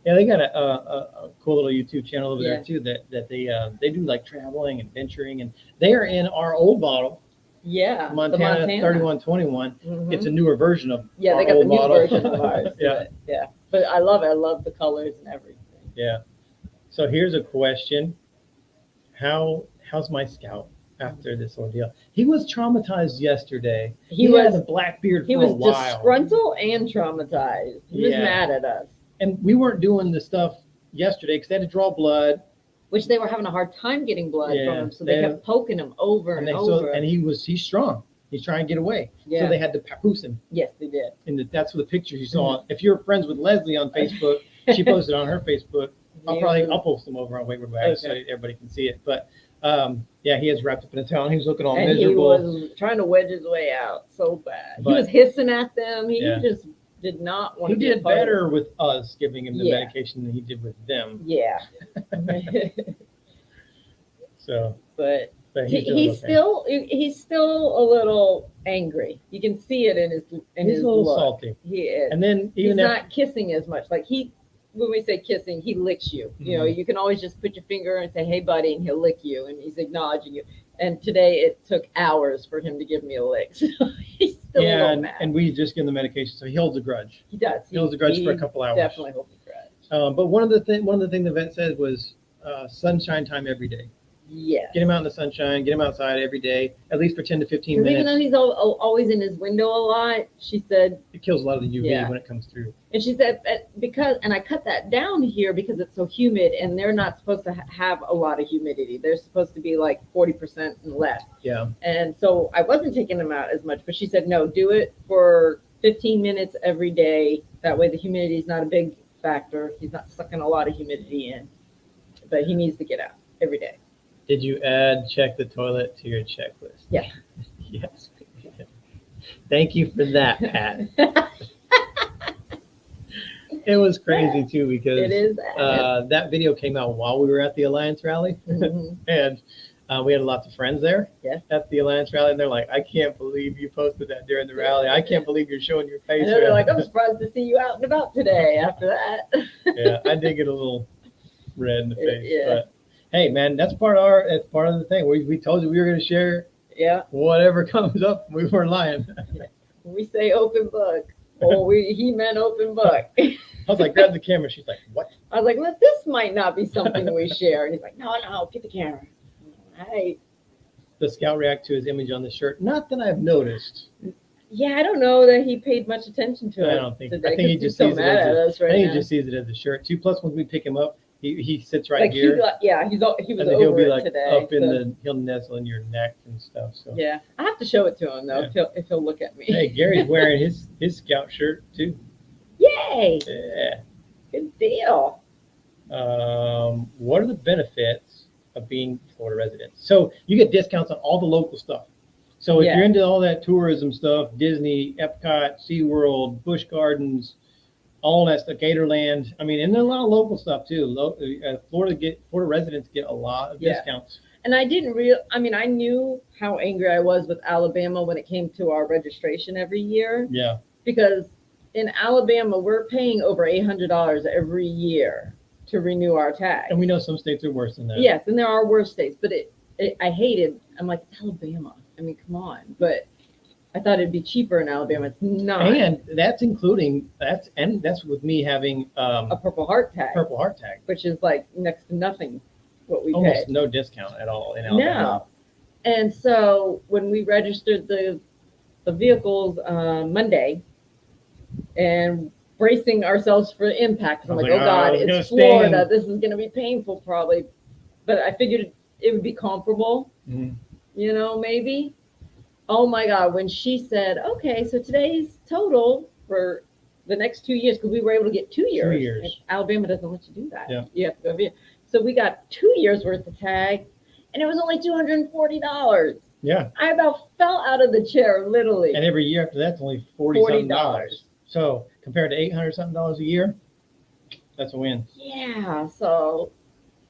A: Yeah, they got a cool little YouTube channel over there too that they do like traveling and venturing, and they are in our old model.
B: Yeah,
A: Montana 3121. It's a newer version of
B: they got the new version of ours.
A: Yeah.
B: But I love it. I love the colors and everything.
A: Yeah. So here's a question. How's my scout after this ordeal? He was traumatized yesterday. He had a black beard for a while.
B: He was disgruntled and traumatized. He was mad at us.
A: And we weren't doing the stuff yesterday because they had to draw blood.
B: Which they were having a hard time getting blood from him, so they kept poking him over and over.
A: And he's strong. He's trying to get away. Yeah. So they had to papoose him.
B: Yes, they did.
A: And that's what the pictures you saw. If you're friends with Leslie on Facebook, she posted on her Facebook. I'll post them over on Wayward Waggs so everybody can see it. But he is wrapped up in a towel. He was looking all miserable.
B: He was trying to wedge his way out so bad. He was hissing at them. He just did not want to be a part of it.
A: He did better with us giving him the medication than he did with them.
B: Yeah. But he's still a little angry. You can see it in his
A: he's a little
B: look.
A: Salty.
B: He is.
A: And then
B: he's not kissing as much. Like when we say kissing, he licks you. You know, you can always just put your finger and say, "Hey, buddy," and he'll lick you, and he's acknowledging you. And today it took hours for him to give me a lick. So he's still a little mad. And
A: we just give him the medication, so he holds a grudge.
B: He does.
A: He holds a grudge for a couple hours.
B: Definitely holds a grudge.
A: But one of the things the vet said was sunshine time every day.
B: Yes.
A: Get him out in the sunshine. Get him outside every day, at least for 10 to 15 minutes.
B: Even though he's always in his window a lot, she said
A: it kills a lot of the UV when it comes through.
B: And she said and I cut that down here because it's so humid, and they're not supposed to have a lot of humidity. They're supposed to be like 40% and less.
A: Yeah.
B: And so I wasn't taking them out as much, but she said no, do it for 15 minutes every day. That way the humidity is not a big factor. He's not sucking a lot of humidity in, but he needs to get out every day.
A: Did you check the toilet to your checklist?
B: Yeah.
A: Yes. Thank you for that, Pat. It was crazy too because
B: it is
A: that video came out while we were at the Alliance rally, and we had lots of friends there at the Alliance rally, and they're like, "I can't believe you posted that during the rally. I can't believe you're showing your face."
B: And they're like, "I'm surprised to see you out and about today." After that,
A: yeah, I did get a little red in the face, but. Hey man, that's part of the thing. We told you we were going to share whatever comes up. We weren't lying.
B: We say open book. He meant open book.
A: I was like, grab the camera. She's like, what?
B: I was like, well, this might not be something we share. And he's like, no, get the camera. Hey.
A: The scout react to his image on the shirt. Not that I've noticed.
B: Yeah, I don't know that he paid much attention to it.
A: I don't think.
B: Today,
A: I think he just sees it as he just sees it as a shirt too. Plus, when we pick him up, he sits right here.
B: He was
A: he'll be
B: over
A: like
B: today.
A: Up in he'll nestle in your neck and stuff. So
B: yeah, I have to show it to him though if he'll look at me.
A: Hey, Gary's wearing his scout shirt too.
B: Yay!
A: Yeah.
B: Good deal.
A: What are the benefits of being Florida residents? So you get discounts on all the local stuff. So if you're into all that tourism stuff, Disney, Epcot, SeaWorld, Busch Gardens, all that stuff, Gatorland. I mean, and then a lot of local stuff too. Florida residents get a lot of discounts.
B: And I I knew how angry I was with Alabama when it came to our registration every year.
A: Yeah.
B: Because in Alabama, we're paying over $800 every year to renew our tag.
A: And we know some states are worse than that.
B: Yes, and there are worse states, but I hated. I'm like, it's Alabama. I mean, come on. But I thought it'd be cheaper in Alabama. It's not.
A: And that's with me having
B: a Purple Heart tag.
A: Purple Heart tag,
B: which is like next to nothing what we
A: almost
B: pay.
A: No discount at all in Alabama.
B: No. And so when we registered the vehicles Monday and bracing ourselves for impact, because I'm like, oh God, it's Florida. This is going to be painful probably. But I figured it would be comparable, maybe. Oh my God, when she said, okay, so today's total for the next 2 years, because we were able to get 2 years.
A: 2 years.
B: Alabama doesn't let you do that.
A: Yeah.
B: You have to go via. So we got 2 years worth of tag, and it was only $240.
A: Yeah.
B: I about fell out of the chair, literally.
A: And every year after that's only $40 something. So compared to $800 something a year, That's a win.
B: Yeah, so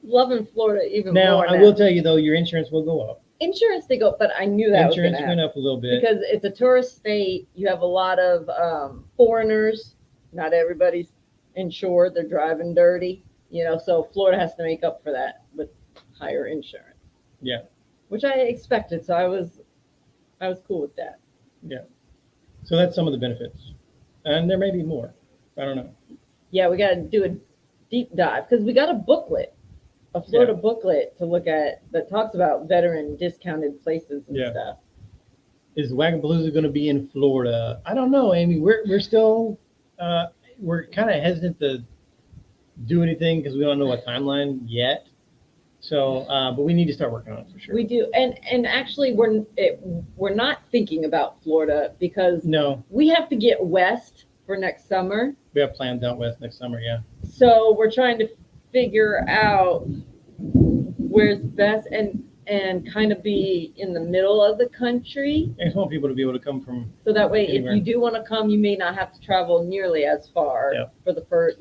B: loving Florida even
A: Now,
B: more
A: I will tell you though, your insurance will go up.
B: Insurance they go, but I knew that was going
A: Insurance
B: to
A: went
B: happen
A: up a little bit.
B: because it's a tourist state. You have a lot of foreigners. Not everybody's insured. They're driving dirty, so Florida has to make up for that with higher insurance.
A: Yeah.
B: Which I expected, so I was cool with that.
A: Yeah. So that's some of the benefits. And there may be more. I don't know.
B: Yeah, we got to do a deep dive because we got a booklet, a Florida booklet to look at that talks about veteran discounted places and stuff.
A: Is Wagapalooza going to be in Florida? I don't know, Amy. We're still we're kind of hesitant to do anything because we don't know a timeline yet. So, but we need to start working on it for sure.
B: We do, and actually, we're not thinking about Florida because we have to get west for next summer.
A: We have plans out west next summer, yeah.
B: So we're trying to figure out where's best and kind of be in the middle of the country.
A: I just want people to be able to come from.
B: So that way,
A: anywhere.
B: if you do want to come, you may not have to travel nearly as far for the first,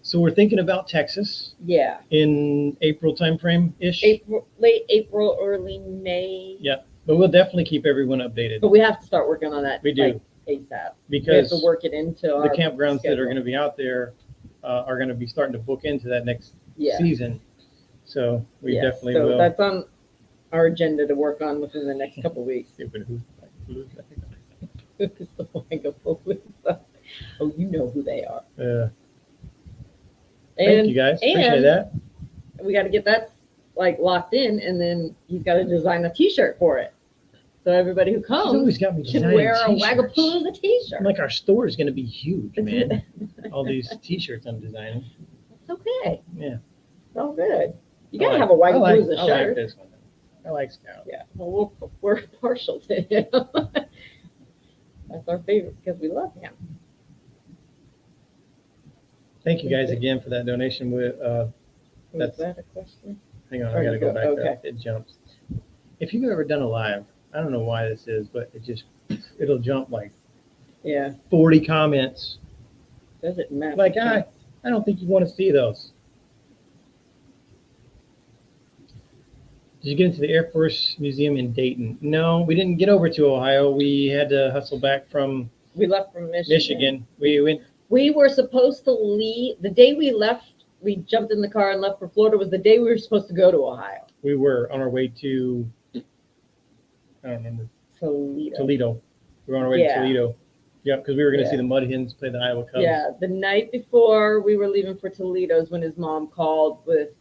A: So we're thinking about Texas.
B: Yeah.
A: In April timeframe ish.
B: Late April, early May.
A: Yeah, but we'll definitely keep everyone updated.
B: But we have to start working on that.
A: We do.
B: ASAP.
A: Because
B: we have to work it into
A: the campgrounds that are going to be out there are going to be starting to book into that next season. So we definitely will.
B: So that's on our agenda to work on within the next couple of weeks. Oh, you know who they are.
A: Thank you guys. Appreciate that.
B: We got to get that locked in, and then he's got to design a T-shirt for it. So everybody who comes
A: always got me
B: can wear a Wagapalooza T-shirt.
A: Like our store is going to be huge, man. All these T-shirts I'm designing.
B: That's okay.
A: Yeah.
B: It's all good. You got to have a Wagapalooza shirt.
A: I like this one. I like Scout.
B: Yeah. Well, we're partial to him. That's our favorite because we love him.
A: Thank you guys again for that donation.
B: That's that a question?
A: Hang on, I got to go back up. It jumps. If you've ever done a live, I don't know why this is, but it'll jump 40 comments.
B: Does it matter?
A: I don't think you want to see those. Did you get into the Air Force Museum in Dayton? No, we didn't get over to Ohio. We had to hustle back from.
B: We left from Michigan.
A: We went.
B: We were supposed to leave the day we left. We jumped in the car and left for Florida. Was the day we were supposed to go to Ohio.
A: We were on our way to. I don't remember. Toledo. We were on our way to Toledo. Yeah, because we were going to see the Mud Hens play the Iowa Cubs.
B: Yeah, the night before we were leaving for Toledo is when his mom called with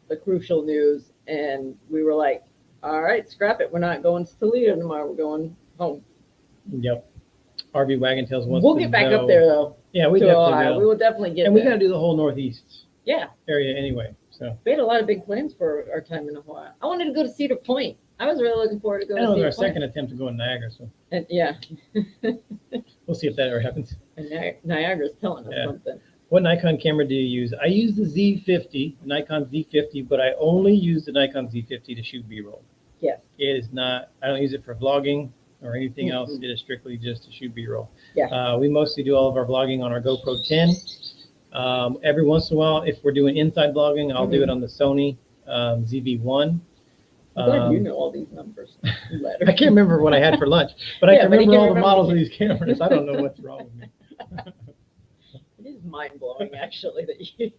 B: the crucial news, and we were like, all right, scrap it. We're not going to Toledo tomorrow. We're going home.
A: Yep. RV Wagon Tails wants
B: We'll get back up there, though.
A: Yeah, we definitely will.
B: We will definitely get
A: and we got to do the whole Northeast area anyway. So
B: we had a lot of big plans for our time in Ohio. I wanted to go to Cedar Point. I was really looking forward to going to Cedar Point.
A: That was our second attempt to go in Niagara. So we'll see if that ever happens.
B: And Niagara's telling us something.
A: What Nikon camera do you use? I use the Z50, Nikon Z50, but I only use the Nikon Z50 to shoot B-roll.
B: Yes.
A: It is not, I don't use it for vlogging or anything else. It is strictly just to shoot B-roll.
B: Yeah.
A: We mostly do all of our vlogging on our GoPro 10. Every once in a while, if we're doing inside vlogging, I'll do it on the Sony ZV-1.
B: I'm glad you know all these numbers.
A: I can't remember what I had for lunch, but I can remember all the models of these cameras. I don't know what's wrong with me.
B: It is mind-blowing, actually, that you...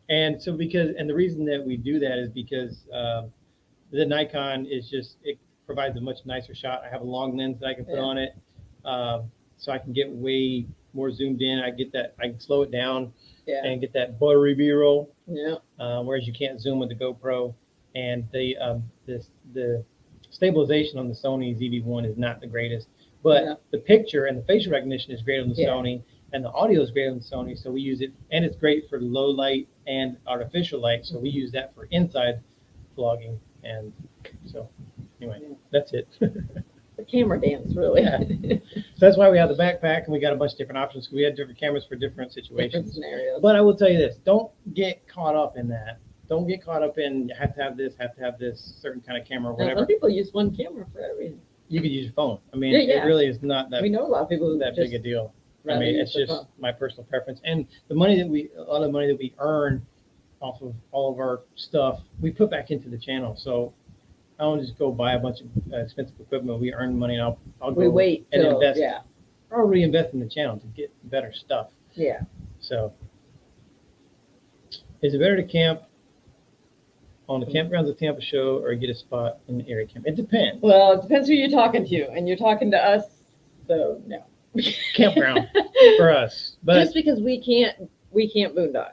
A: And so the reason that we do that is because the Nikon is it provides a much nicer shot. I have a long lens that I can put on it, so I can get way more zoomed in. I can slow it down and get that buttery B-roll.
B: Yeah.
A: Whereas you can't zoom with the GoPro, and the stabilization on the Sony ZV-1 is not the greatest, but the picture and the facial recognition is great on the Sony, and the audio is great on the Sony. So we use it, and it's great for low light and artificial light. So we use that for inside vlogging, and so anyway, that's it.
B: The camera dance, really.
A: So that's why we have the backpack, and we got a bunch of different options. We had different cameras for different situations.
B: Different scenarios.
A: But I will tell you this: don't get caught up in that. Don't get caught up in you have to have this certain kind of camera or whatever.
B: Some people use one camera for everything.
A: You could use your phone. I mean, it really is not that.
B: We know a lot of people who
A: that big a deal. I mean, it's just my personal preference. And a lot of the money that we earn off of all of our stuff, we put back into the channel. So I don't just go buy a bunch of expensive equipment. We earn money, and I'll go
B: wait
A: and
B: till,
A: invest.
B: yeah.
A: Or reinvest in the channel to get better stuff.
B: Yeah.
A: So, is it better to camp on the Campgrounds of Tampa show or get a spot in the area camp? It depends.
B: Well, it depends who you're talking to, and you're talking to us, so no.
A: Campground for us, but
B: just because we can't boondock.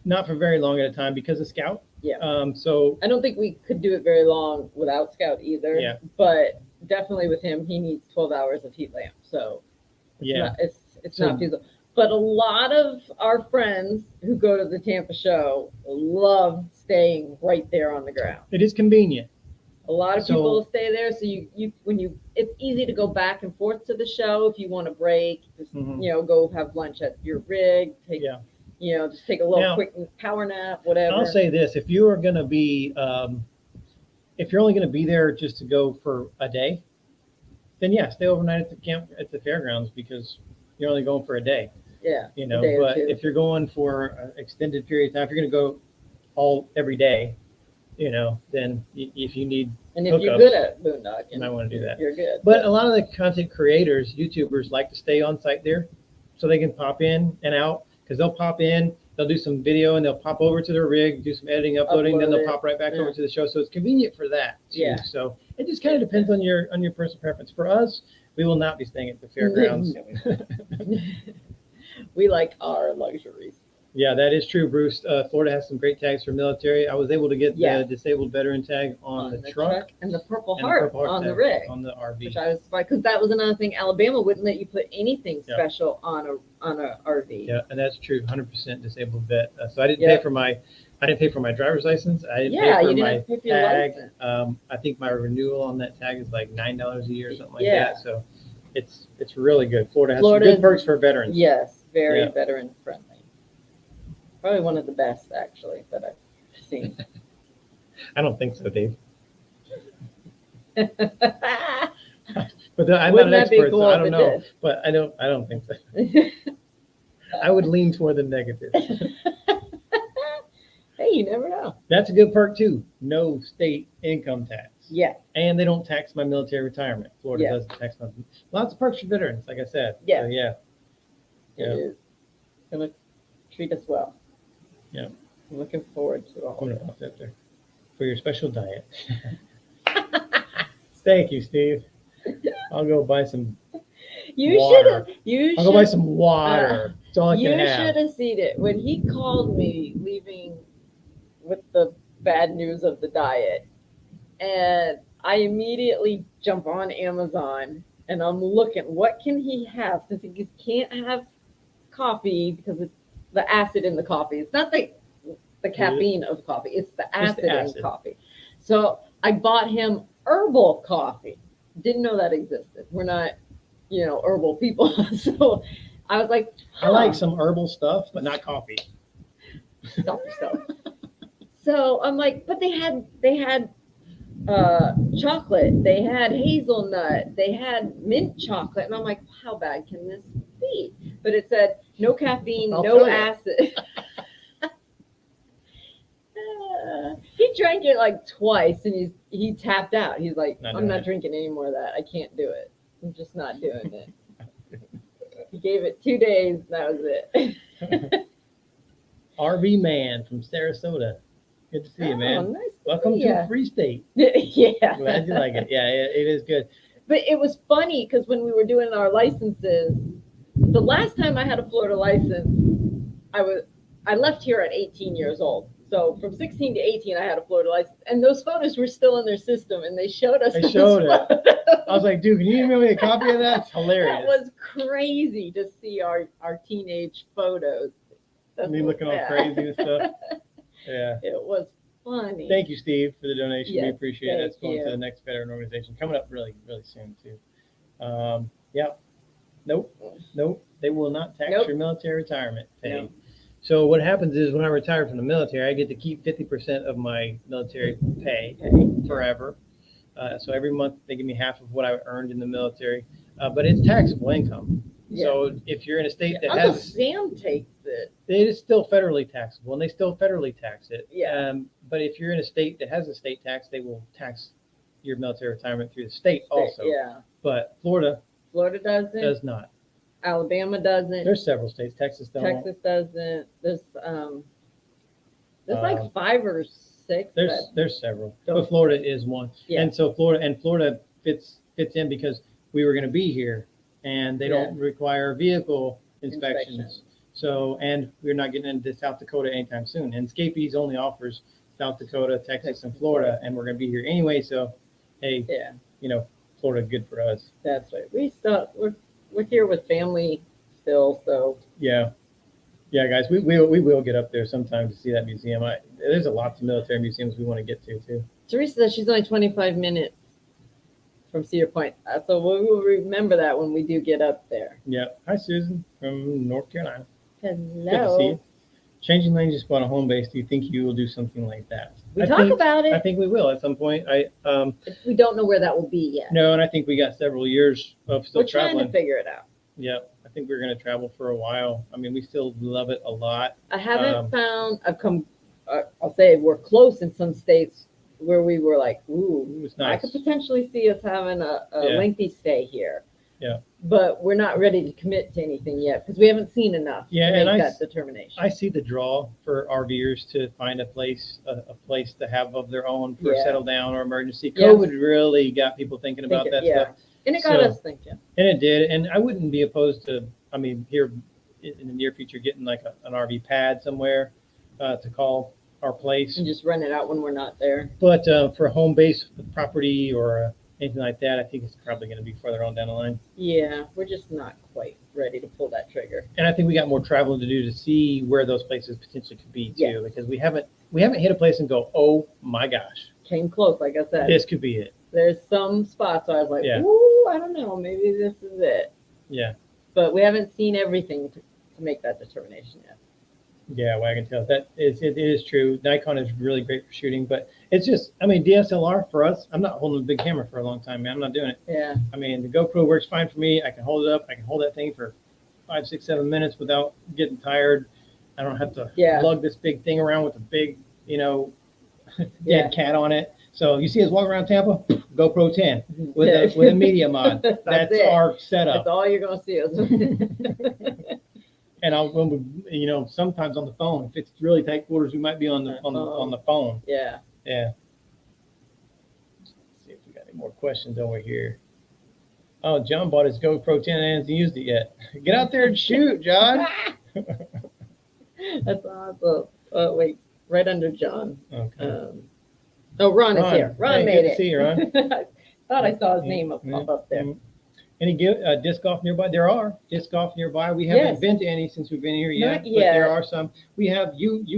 A: Not for very long at a time because of Scout.
B: Yeah.
A: So
B: I don't think we could do it very long without Scout either.
A: Yeah.
B: But definitely with him, he needs 12 hours of heat lamp. So it's not feasible. But a lot of our friends who go to the Tampa show love staying right there on the ground.
A: it is convenient.
B: A lot of people stay there, so it's easy to go back and forth to the show if you want to break. Just go have lunch at your rig. Just take a little quick power nap, whatever.
A: I'll say this: if you are going to be, if you're only going to be there just to go for a day, then stay overnight at the fairgrounds because you're only going for a day.
B: Yeah.
A: But if you're going for an extended period of time, if you're going to go every day, then if you need
B: and if you're good at boondocking,
A: you might want to do that.
B: You're good.
A: But a lot of the content creators, YouTubers, like to stay on site there so they can pop in and out because they'll pop in, they'll do some video, and they'll pop over to their rig, do some editing, uploading, then they'll pop right back over to the show. So it's convenient for that too.
B: Yeah.
A: So it just kind of depends on your personal preference. For us, we will not be staying at the fairgrounds.
B: We like our luxuries.
A: Yeah, that is true, Bruce. Florida has some great tags for military. I was able to get the disabled veteran tag on the truck
B: and the Purple Heart on the rig,
A: on the RV.
B: Which I was surprised because that was another thing. Alabama wouldn't let you put anything special on a RV.
A: Yeah, and that's true. 100% disabled vet. So I didn't pay for my driver's license. I didn't pay for my tag. I think my renewal on that tag is like $9 a year or something like that. So it's really good. Florida has some good perks for veterans.
B: Yes, very veteran friendly. Probably one of the best, actually, that I've seen.
A: I don't think so, Dave. But I'm not an expert, so I don't know. But I don't think so. I would lean toward the negative.
B: Hey, you never know.
A: That's a good perk too. No state income tax.
B: Yeah.
A: And they don't tax my military retirement. Florida doesn't tax my. Lots of perks for veterans, like I said.
B: Yeah.
A: So, yeah.
B: It is going to treat us well.
A: Yeah.
B: I'm looking forward to all
A: of it. There for your special diet. Thank you, Steve. I'll go buy some water. I'll go buy some water. That's all I can have.
B: You should have seen it. When he called me leaving with the bad news of the diet, and I immediately jump on Amazon, and I'm looking, what can he have? Since he can't have coffee because it's the acid in the coffee. It's not the caffeine of coffee. It's the acid in coffee. So I bought him herbal coffee. Didn't know that existed. We're not, herbal people. So I was like,
A: I like some herbal stuff, but not coffee.
B: Stop yourself. So I'm like, but they had chocolate. They had hazelnut. They had mint chocolate. And I'm like, how bad can this be? But it said no caffeine, no acid. He drank it like twice and he tapped out. He's like, I'm not drinking any more of that. I can't do it. I'm just not doing it. He gave it 2 days. That was it.
A: RV Man from Sarasota. Good to see you, man.
B: Nice.
A: Welcome to a free state.
B: Yeah.
A: Glad you like it. Yeah, it is good.
B: But it was funny because when we were doing our licenses, the last time I had a Florida license, I left here at 18 years old. So from 16 to 18, I had a Florida license, and those photos were still in their system, and they showed us.
A: They showed it. I was like, dude, can you email me a copy of that? It's hilarious.
B: That was crazy to see our teenage photos.
A: Me looking all crazy and stuff. Yeah.
B: It was funny.
A: Thank you, Steve, for the donation.
B: Yes,
A: we appreciate it. It's going
B: you.
A: to the next veteran organization coming up really, really soon too. Yeah. Nope. They will not tax your military retirement pay. Nope. So what happens is when I retire from the military, I get to keep 50% of my military pay forever. So every month they give me half of what I earned in the military, but it's taxable income. So if you're in a state that
B: Uncle
A: has,
B: Sam takes it.
A: it is still federally taxable, and they still federally tax it.
B: Yeah.
A: But if you're in a state that has a state tax, they will tax your military retirement through the state also.
B: Yeah.
A: But Florida
B: Florida doesn't.
A: does not.
B: Alabama doesn't.
A: There's several states. Texas don't.
B: Texas doesn't. There's like 5 or 6.
A: There's several,
B: Don't-
A: but Florida is one.
B: Yeah.
A: And so Florida fits in because we were going to be here, and they don't require vehicle inspections. So, and we're not getting into South Dakota anytime soon. And Scapies only offers South Dakota, Texas, and Florida, and we're going to be here anyway. So, hey, Florida, good for us.
B: That's right. We're here with family still, so
A: Yeah, guys, we will get up there sometime to see that museum. There's a lot of military museums we want to get to too.
B: Teresa says she's only 25 minutes from Cedar Point, so we will remember that when we do get up there.
A: Yeah. Hi, Susan from North Carolina. Good to see
B: Hello.
A: you. Changing lanes just bought a home base. Do you think you will do something like that?
B: We talk about
A: I
B: it.
A: think we will at some point.
B: We don't know where that will be yet.
A: No, and I think we got several years of still
B: We're trying
A: traveling.
B: to figure it out.
A: Yeah, I think we're going to travel for a while. I mean, we still love it a lot.
B: I haven't found I'll say we're close in some states where we were like, ooh,
A: It's
B: I
A: nice.
B: could potentially see us having a
A: Yeah.
B: lengthy stay here.
A: Yeah.
B: But we're not ready to commit to anything yet because we haven't seen enough
A: Yeah,
B: to
A: and
B: make
A: I
B: that determination.
A: I see the draw for RVers to find a place to have of their own for
B: Yeah.
A: settle down or emergency.
B: Yes.
A: COVID really got people thinking about that stuff.
B: And it got
A: So-
B: us thinking.
A: And it did. And I wouldn't be opposed to, here in the near future, getting like an RV pad somewhere to call our place.
B: And just rent it out when we're not there.
A: But for a home base property or anything like that, I think it's probably going to be further on down the line.
B: Yeah, we're just not quite ready to pull that trigger.
A: And I think we got more traveling to do to see where those places potentially could be too,
B: Yes.
A: because we haven't hit a place and go, oh my gosh,
B: Came close, like I said.
A: this could be it.
B: There's some spots where I was like,
A: Yeah.
B: ooh, I don't know, maybe this is it.
A: Yeah.
B: But we haven't seen everything to make that determination yet.
A: Yeah, wagon tails. It is true. Nikon is really great for shooting, but it's just, DSLR for us, I'm not holding a big camera for a long time, man. I'm not doing it.
B: Yeah.
A: The GoPro works fine for me. I can hold it up. I can hold that thing for 5, 6, 7 minutes without getting tired. I don't have to lug this big thing around with a big, dead cat on it. So you see us walking around Tampa, GoPro 10 with a media mod. That's
B: it.
A: our setup.
B: That's all you're gonna see us.
A: And sometimes on the phone, if it's really tight quarters, we might be on the phone.
B: Yeah.
A: Yeah. Let's see if we got any more questions over here. Oh, John bought his GoPro 10 and hasn't used it yet. Get out there and shoot, John.
B: That's awesome. Oh, wait, right under John.
A: Okay.
B: Ron is here. Ron made
A: good
B: it.
A: to see you, Ron.
B: I thought I saw his name up there.
A: Any disc golf nearby? There are disc golf nearby. We haven't
B: Yes.
A: been to any since we've been here yet,
B: Not
A: but
B: yet.
A: there are some. We have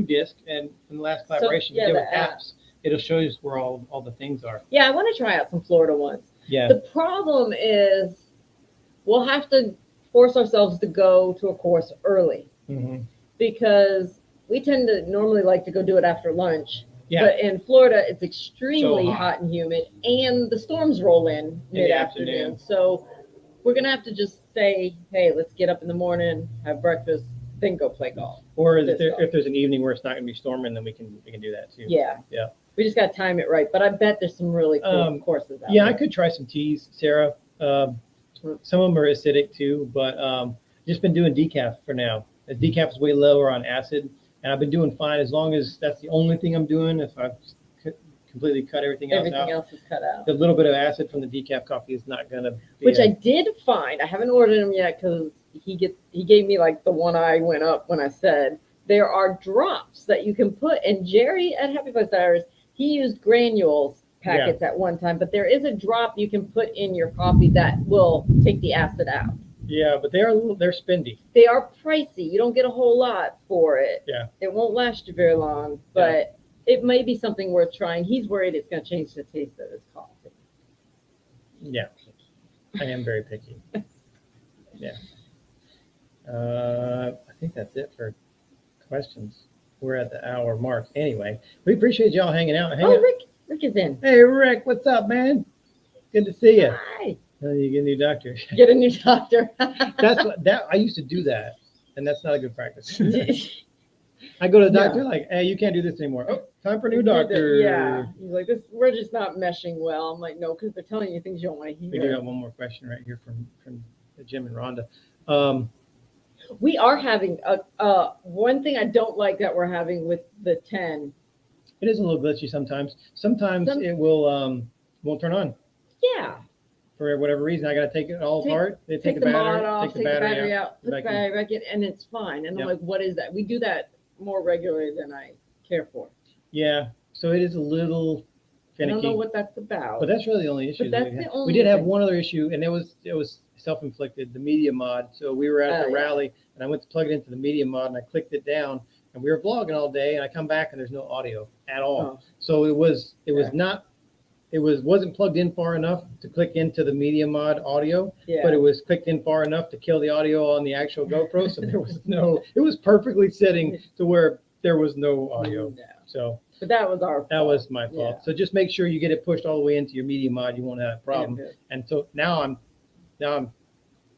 A: disc, and from the last collaboration we did
B: the
A: with apps, it'll show you where all the things are.
B: Yeah, I want to try out some Florida ones.
A: Yeah.
B: The problem is we'll have to force ourselves to go to a course early
A: Mm-hmm.
B: because we tend to normally like to go do it after lunch.
A: Yeah.
B: But in Florida, it's extremely
A: So hot.
B: hot and humid, and the storms roll in
A: the
B: mid-afternoon.
A: afternoon.
B: So we're going to have to just say, hey, let's get up in the morning, have breakfast, then go play golf.
A: Or
B: Disc golf.
A: if there's an evening where it's not going to be storming, then we can do that too.
B: Yeah.
A: Yeah.
B: We just got to time it right. But I bet there's some really cool courses out
A: Yeah,
B: there.
A: I could try some teas, Sarah. Some of them are acidic too, but just been doing decaf for now. The decaf is way lower on acid, and I've been doing fine as long as that's the only thing I'm doing. If I've completely cut everything else
B: Everything
A: out,
B: else is cut out.
A: the little bit of acid from the decaf coffee is not going to be
B: Which I did find. I haven't ordered them yet because he gave me like the one eye went up when I said there are drops that you can put. And Jerry at Happy Place Diaries, he used granules packets at one time, but there is a drop you can put in your coffee that will take the acid out.
A: Yeah, but they're spendy.
B: They are pricey. You don't get a whole lot for it.
A: Yeah.
B: It won't last you very long, but it may be something worth trying. He's worried it's going to change the taste of his coffee.
A: Yeah, I am very picky. Yeah. I think that's it for questions. We're at the hour mark anyway. We appreciate y'all hanging out.
B: Rick is in.
A: Hey, Rick, what's up, man? Good to see you.
B: Hi.
A: You get a new doctor.
B: Get a new doctor.
A: That's what that I used to do that, and that's not a good practice. I go to the doctor like, hey, you can't do this anymore. Oh, time for a new doctor.
B: Yeah, he's like, this. We're just not meshing well. I'm like, no, because they're telling you things you don't want to hear.
A: We do have one more question right here from Jim and Rhonda.
B: We are having one thing I don't like that we're having with the 10.
A: It is a little glitchy sometimes. Sometimes it will won't turn on
B: Yeah.
A: for whatever reason. I got to take it all apart. They
B: Take the mod off, take the battery out, put the
A: back
B: battery back in, and it's fine. And I'm like, what is that? We do that more regularly than I care for.
A: Yeah. So it is a little finicky.
B: I don't know what that's about.
A: But that's really the only issue.
B: But that's the only
A: we did have
B: thing.
A: one other issue, and it was self-inflicted, the media mod. So we were at the rally, and I went to plug it into the media mod, and I clicked it down, and we were vlogging all day, and I come back, and there's no audio at all.
B: Oh.
A: So it wasn't plugged in far enough to click into the media mod audio, but it was clicked in far enough to kill the audio on the actual GoPro. So it was perfectly setting to where there was no audio.
B: No.
A: So.
B: But that was our fault.
A: That was my fault.
B: Yeah.
A: So just make sure you get it pushed all the way into your media mod. You won't have a problem.
B: Yeah.
A: And so now I'm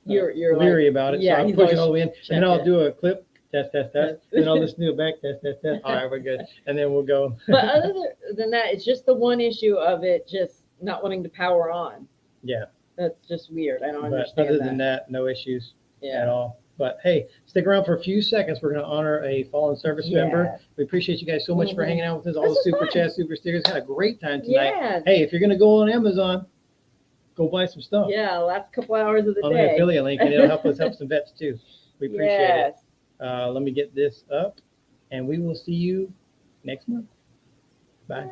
B: you're
A: leery about it.
B: Yeah,
A: so I'm
B: he's
A: pushing all the way in, and then I'll
B: it.
A: do a clip test, then I'll listen to it back test. All right, we're good, and then we'll go.
B: But other than that, it's just the one issue of it just not wanting to power on.
A: Yeah,
B: that's just weird. I don't
A: but
B: understand.
A: Other than that, no issues
B: at
A: all. But hey, stick around for a few seconds. We're going to honor a fallen service member. We appreciate you guys so much for hanging out with us. All the super chats, super stickers. Had a great time tonight.
B: Yeah.
A: Hey, if you're going to go on Amazon, go buy some stuff.
B: Yeah, last couple hours of the
A: on
B: day.
A: the affiliate link, and it'll help some vets too. We appreciate it. Let me get this up, and we will see you next month. Bye.